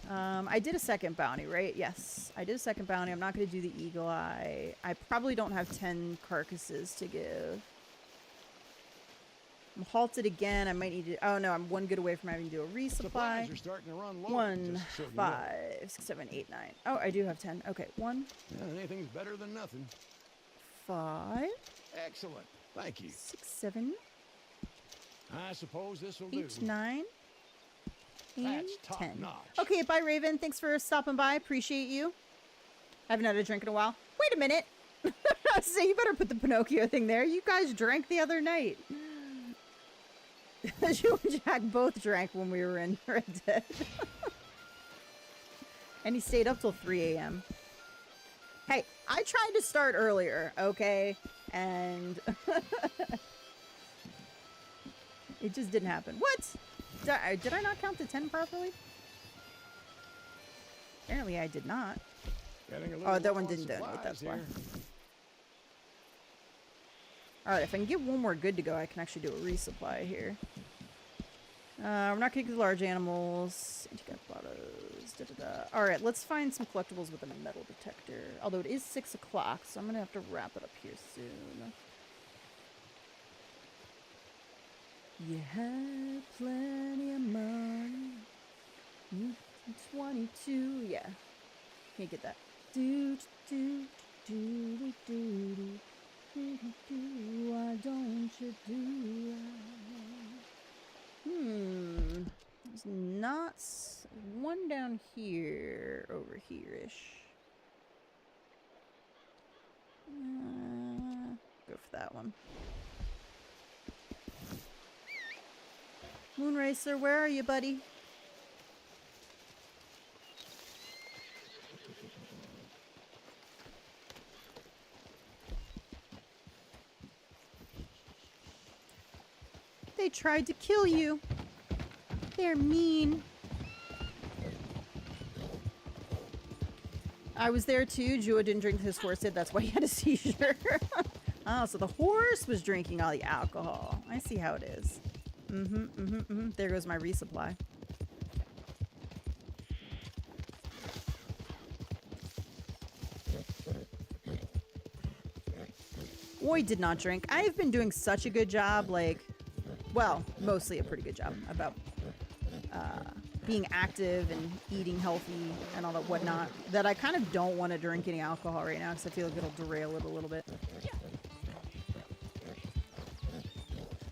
I did a second bounty, right? Yes, I did a second bounty. I'm not going to do the eagle eye. I probably don't have 10 carcasses to give. I'm halted again. I might need to... Oh, no, I'm one good away from having to do a resupply. Are starting to run low, 1, just so you 5, know. 6, 7, 8, 9. Oh, I do have 10. Okay, 1. Yeah, anything's better than nothing. 5. Excellent. Thank you. 6, 7. I suppose this will do. 8, 9. And That's top 10. notch. Okay, bye, Raven. Thanks for stopping by. Appreciate you. I haven't had a drink in a while. Wait a minute. So you better put the Pinocchio thing there. You guys drank the other night. You and Jack both drank when we were in Red Dead. And he stayed up till 3 a.m. Hey, I tried to start earlier, okay? And it just didn't happen. What? Did I not count to 10 properly? Apparently I did not. Oh, that one didn't donate, that's why. Alright, if I can get one more good to go, I can actually do a resupply here. We're not going to get the large animals. Alright, let's find some collectibles with a metal detector. Although it is 6 o'clock, so I'm going to have to wrap it up here soon. You had plenty of money. 22, yeah. Can't get that. Do do do do do do do. Why don't you do that? There's not one down here, over here-ish. Go for that one. Moonracer, where are you, buddy? They tried to kill you. They're mean. I was there too. Jua didn't drink, his horse did. That's why he had a seizure. Oh, so the horse was drinking all the alcohol. I see how it is. There goes my resupply. Oi did not drink. I have been doing such a good job, like, well, mostly a pretty good job about being active and eating healthy and all that whatnot, that I kind of don't want to drink any alcohol right now because I feel like it'll derail it a little bit.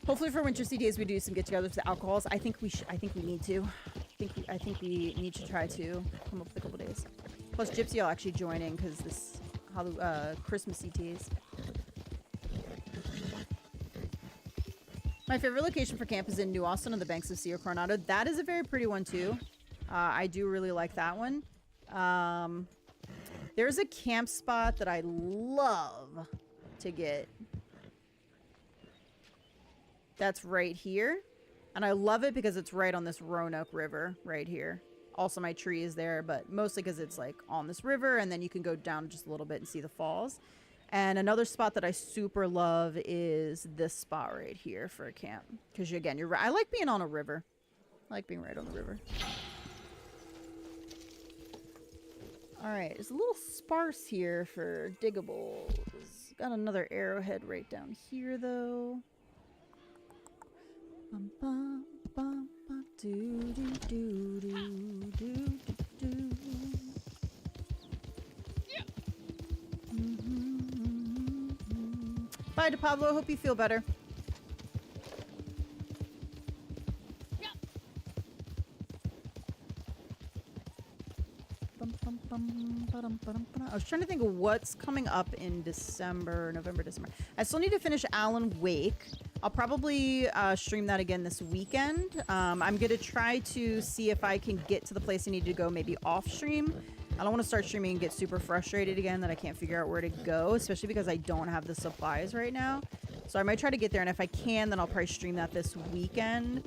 Hopefully for Winter Sea Days we do some get-togethers with the alcohols. I think we need to. I think we need to try to come up with a couple days. Plus Gypsy will actually join in because this Christmas ETs. My favorite location for camp is in New Austin on the banks of Rio Coronado. That is a very pretty one too. I do really like that one. There's a camp spot that I love to get. That's right here. And I love it because it's right on this Roanoke River right here. Also my tree is there, but mostly because it's like on this river and then you can go down just a little bit and see the falls. And another spot that I super love is this spot right here for a camp. Because, again, you're right. I like being on a river. I like being right on the river. Alright, it's a little sparse here for diggables. Got another arrowhead right down here, though. Bum, bum, bum, bum, doo, doo, doo, doo, doo, doo, doo. Bye to Pablo. Hope you feel better. I was trying to think of what's coming up in November, December. I still need to finish Alan Wake. I'll probably stream that again this weekend. I'm going to try to see if I can get to the place I need to go maybe off stream. I don't want to start streaming and get super frustrated again that I can't figure out where to go, especially because I don't have the supplies right now. So I might try to get there, and if I can, then I'll probably stream that this weekend.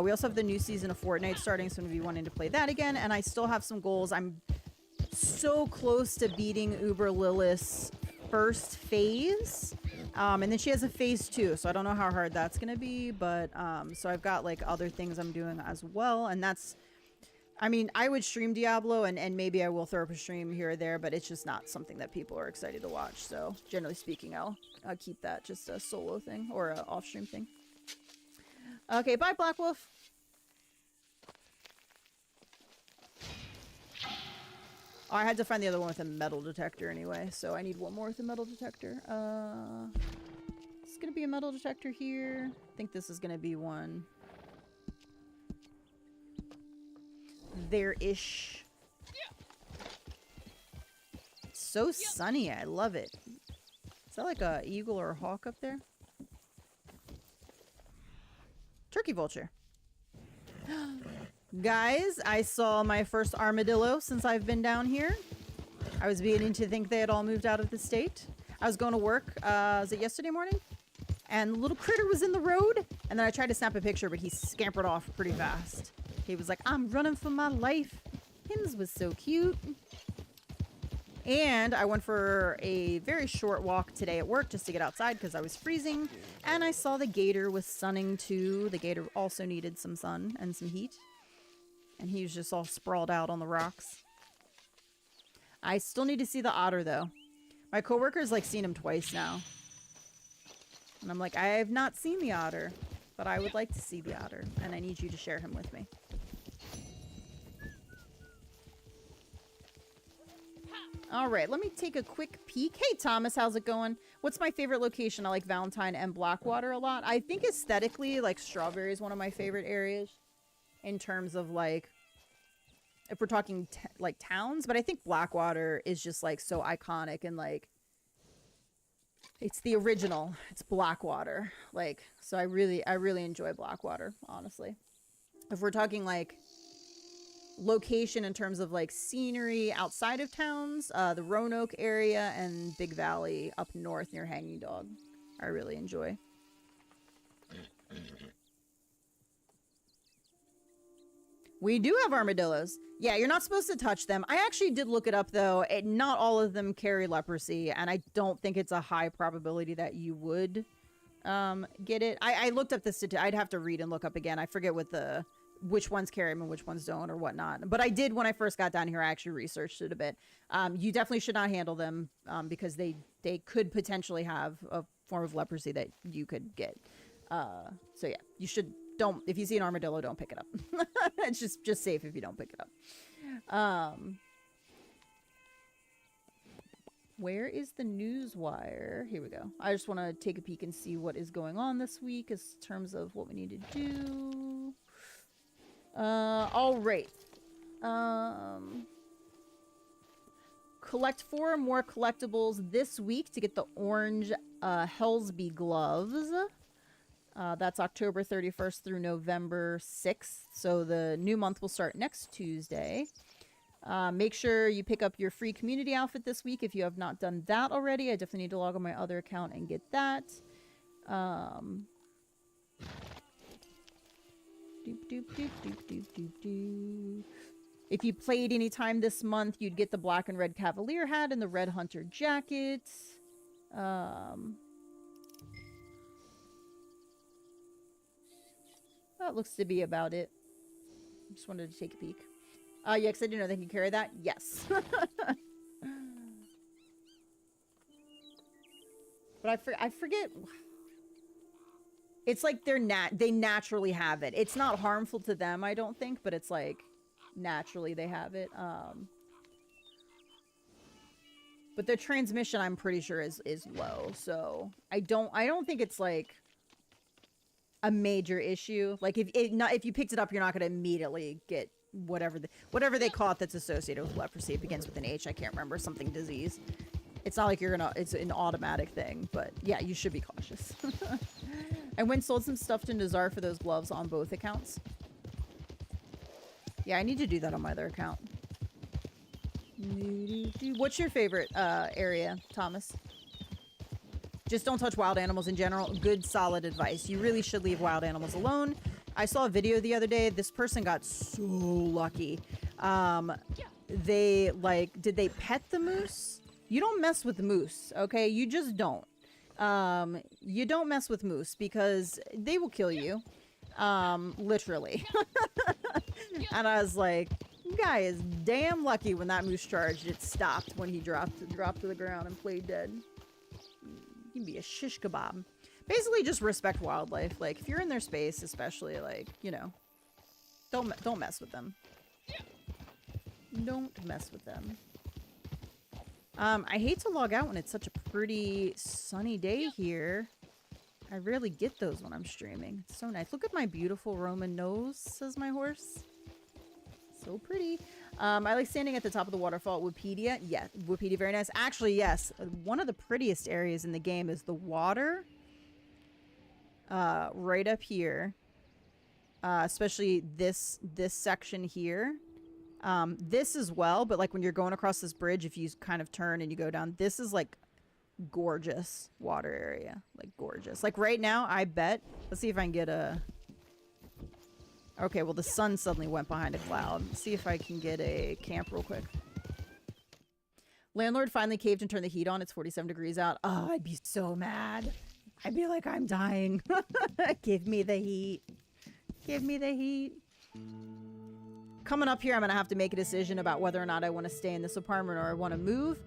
We also have the new season of Fortnite starting, so I'm going to be wanting to play that again, and I still have some goals. I'm so close to beating Uber Lilith's first phase, and then she has a phase 2, so I don't know how hard that's going to be, but so I've got like other things I'm doing as well, and that's, I mean, I would stream Diablo, and maybe I will throw up a stream here or there, but it's just not something that people are excited to watch. So, generally speaking, I'll keep that just a solo thing or an off-stream thing. Okay, bye, Black Wolf. Oh, I had to find the other one with a metal detector anyway, so I need one more with a metal detector. It's going to be a metal detector here. I think this is going to be one. There-ish. It's so sunny. I love it. Is that like a eagle or a hawk up there? Turkey vulture. Guys, I saw my first armadillo since I've been down here. I was beginning to think they had all moved out of the state. I was going to work, was it yesterday morning? And the little critter was in the road. And then I tried to snap a picture, but he scampered off pretty fast. He was like, I'm running for my life. Hims was so cute. And I went for a very short walk today at work just to get outside because I was freezing. And I saw the gator was sunning too. The gator also needed some sun and some heat. And he was just all sprawled out on the rocks. I still need to see the otter though. My coworker's like seen him twice now. And I'm like, I have not seen the otter, but I would like to see the otter. And I need you to share him with me. All right, let me take a quick peek. Hey, Thomas, how's it going? What's my favorite location? I like Valentine and Blackwater a lot. I think aesthetically, like, Strawberry is one of my favorite areas in terms of, like, if we're talking, like, towns. But I think Blackwater is just, like, so iconic and, like, it's the original. It's Blackwater. Like, so I really enjoy Blackwater, honestly. If we're talking, like, location in terms of like scenery outside of towns, the Roanoke area and Big Valley up north near Hanging Dog, I really enjoy. We do have armadillos. Yeah, you're not supposed to touch them. I actually did look it up, though. Not all of them carry leprosy, and I don't think it's a high probability that you would get it. I looked up the statistic. I'd have to read and look up again. I forget what which ones carry them and which ones don't or whatnot. But I did when I first got down here. I actually researched it a bit. You definitely should not handle them because they could potentially have a form of leprosy that you could get. So yeah, you should don't. If you see an armadillo, don't pick it up. It's just safe if you don't pick it up. Where is the news wire? Here we go. I just want to take a peek and see what is going on this week as terms of what we need to do. All right. Collect 4 or more collectibles this week to get the orange Hellsby gloves. That's October 31st through November 6th. So the new month will start next Tuesday. Make sure you pick up your free community outfit this week if you have not done that already. I definitely need to log on my other account and get that. If you played any time this month, you'd get the black and red Cavalier hat and the red Hunter jacket. That looks to be about it. Just wanted to take a peek. Yeah, because I didn't know they can carry that. Yes. But I forget. It's like they naturally have it. It's not harmful to them, I don't think, but it's like naturally they have it. But their transmission, I'm pretty sure, is low. So I don't think it's like a major issue. Like if you picked it up, you're not going to immediately get whatever they call it that's associated with leprosy. It begins with an H. I can't remember, something disease. It's not like it's an automatic thing, but yeah, you should be cautious. I went and sold some stuff to Nazar for those gloves on both accounts. Yeah, I need to do that on my other account. What's your favorite area, Thomas? Just don't touch wild animals in general. Good, solid advice. You really should leave wild animals alone. I saw a video the other day. This person got so lucky. Did they pet the moose? You don't mess with moose, okay? You just don't. You don't mess with moose because they will kill you. Literally. And I was like, guy is damn lucky when that moose charged. It stopped when he dropped to the ground and played dead. You can be a shish kebab. Basically, just respect wildlife. Like, if you're in their space, especially, like, you know, don't mess with them. Don't mess with them. I hate to log out when it's such a pretty sunny day here. I rarely get those when I'm streaming. It's so nice. Look at my beautiful Roman nose, says my horse. So pretty. I like standing at the top of the waterfall at Wikipedia. Yeah, Wikipedia, very nice. Actually, yes. One of the prettiest areas in the game is the water. Right up here. Especially this section here. This as well, but like when you're going across this bridge, if you kind of turn and you go down, this is like gorgeous water area. Like gorgeous. Like right now, I bet. Let's see if I can get a... Okay, well the sun suddenly went behind a cloud. Let's see if I can get a camp real quick. Landlord finally caved and turned the heat on. It's 47 degrees out. Oh, I'd be so mad. I'd be like, I'm dying. Give me the heat. Give me the heat. Coming up here, I'm going to have to make a decision about whether or not I want to stay in this apartment or I want to move.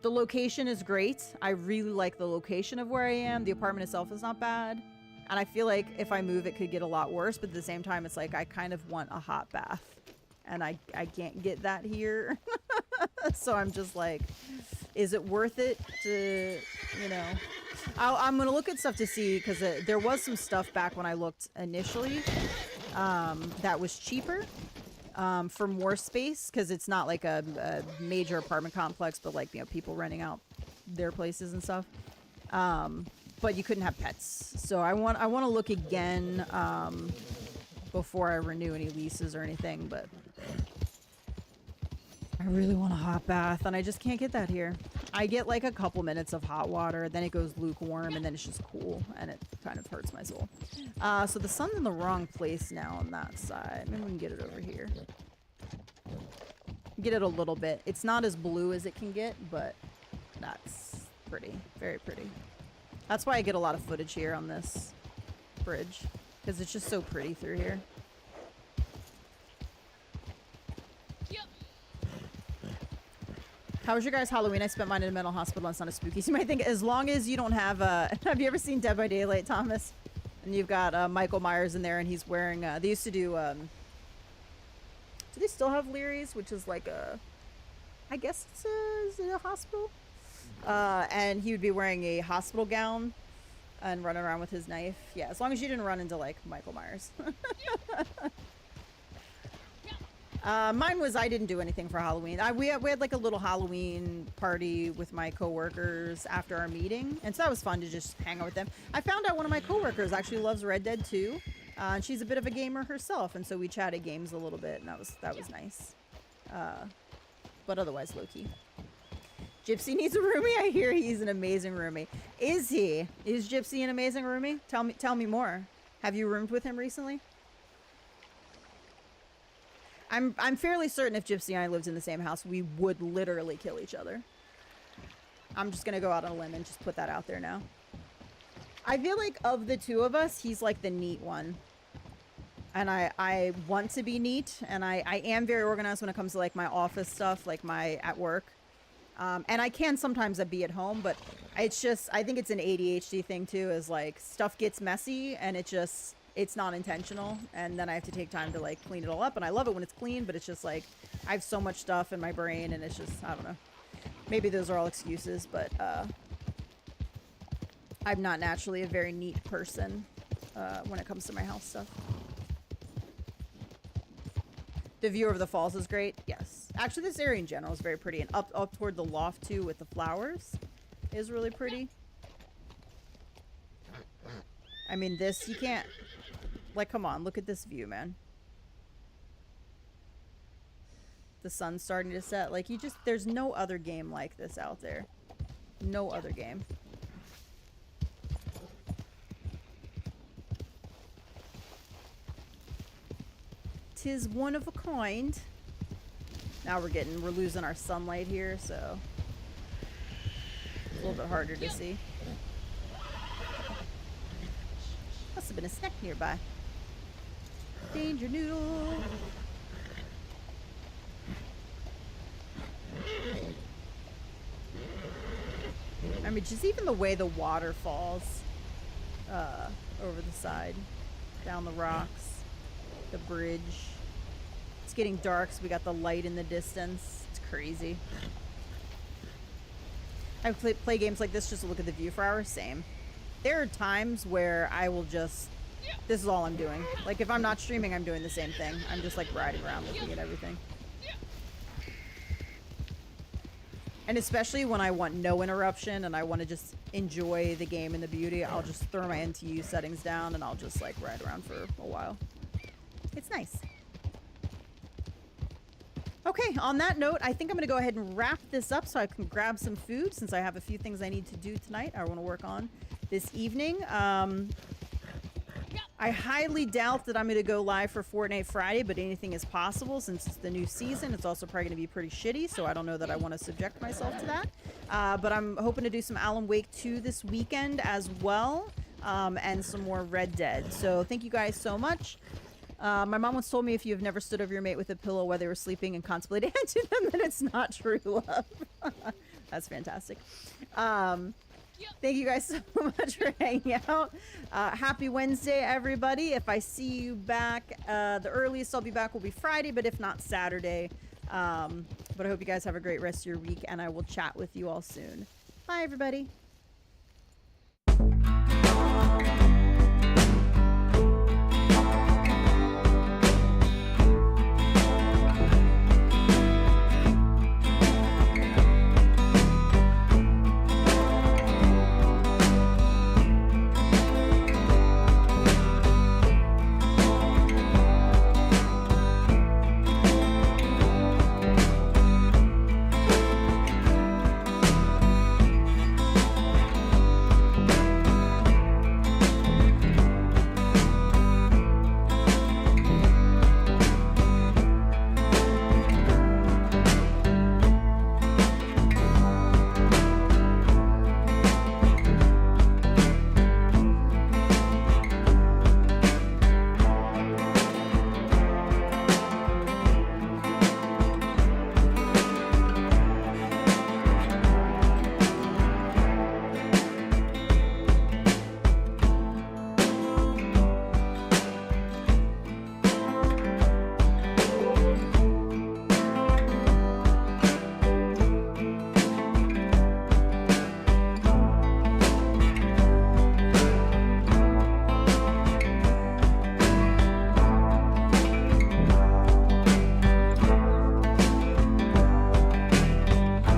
The location is great. I really like the location of where I am. The apartment itself is not bad. And I feel like if I move, it could get a lot worse. But at the same time, it's like I kind of want a hot bath. And I can't get that here. So I'm just like, is it worth it to, you know... I'm going to look at stuff to see, because there was some stuff back when I looked initially that was cheaper for more space, because it's not like a major apartment complex, but like, you know, people renting out their places and stuff. But you couldn't have pets. So I want to look again before I renew any leases or anything, but I really want a hot bath, and I just can't get that here. I get like a couple minutes of hot water, then it goes lukewarm, and then it's just cool, and it kind of hurts my soul. So the sun's in the wrong place now on that side. Maybe we can get it over here. Get it a little bit. It's not as blue as it can get, but that's pretty. Very pretty. That's why I get a lot of footage here on this bridge, because it's just so pretty through here. How was your guys' Halloween? I spent mine in a mental hospital on Son of Spooky. So you might think, as long as you don't have have you ever seen Dead by Daylight, Thomas? And you've got Michael Myers in there, and he's wearing, they used to do they still have Leary's, which is like I guess it's is it a hospital? And he would be wearing a hospital gown and running around with his knife. Yeah, as long as you didn't run into, like, Michael Myers. Mine was, I didn't do anything for Halloween. We had like a little Halloween party with my coworkers after our meeting, and so that was fun to just hang out with them. I found out one of my coworkers actually loves Red Dead 2, and she's a bit of a gamer herself, and so we chatted games a little bit, and that was nice. But otherwise, low-key. Gypsy needs a roomie? I hear he's an amazing roomie. Is he? Is Gypsy an amazing roomie? Tell me more. Have you roomed with him recently? I'm fairly certain if Gypsy and I lived in the same house, we would literally kill each other. I'm just gonna go out on a limb and just put that out there now. I feel like of the two of us, he's like the neat one. And I want to be neat, and I am very organized when it comes to like my office stuff, like my at work. And I can sometimes be at home, but it's just, I think it's an ADHD thing too, is like stuff gets messy and it's not intentional, and then I have to take time to like clean it all up, and I love it when it's clean, but it's just like I have so much stuff in my brain, and it's just, I don't know, maybe those are all excuses, but I'm not naturally a very neat person when it comes to my house stuff. The view of the falls is great. Yes, actually this area in general is very pretty, and up toward the loft too with the flowers is really pretty. I mean, this, you can't, like, come on, look at this view, man. The sun's starting to set. Like, there's no other game like this out there. No other game. Tis one of a kind. Now we're losing our sunlight here, so it's a little bit harder to see. Must have been a snack nearby. Danger noodle. I mean, just even the way the water falls over the side, down the rocks, the bridge. It's getting dark, so we got the light in the distance. It's crazy. I play games like this just to look at the view for hours. Same. There are times where I will just, this is all I'm doing. Like, if I'm not streaming, I'm doing the same thing. I'm just, like, riding around looking at everything. And especially when I want no interruption and I want to just enjoy the game and the beauty, I'll just throw my NTU settings down and I'll just, like, ride around for a while. It's nice. Okay, on that note, I think I'm going to go ahead and wrap this up so I can grab some food, since I have a few things I need to do tonight I want to work on this evening. I highly doubt that I'm going to go live for Fortnite Friday, but anything is possible since it's the new season. It's also probably going to be pretty shitty, so I don't know that I want to subject myself to that. But I'm hoping to do some Alan Wake 2 this weekend as well, and some more Red Dead. So thank you guys so much. My mom once told me if you have never stood over your mate with a pillow while they were sleeping and contemplated to them, then it's not true love. That's fantastic. Thank you guys so much for hanging out. Happy Wednesday, everybody. If I see you back, the earliest I'll be back will be Friday, but if not, Saturday. But I hope you guys have a great rest of your week, and I will chat with you all soon. Bye, everybody.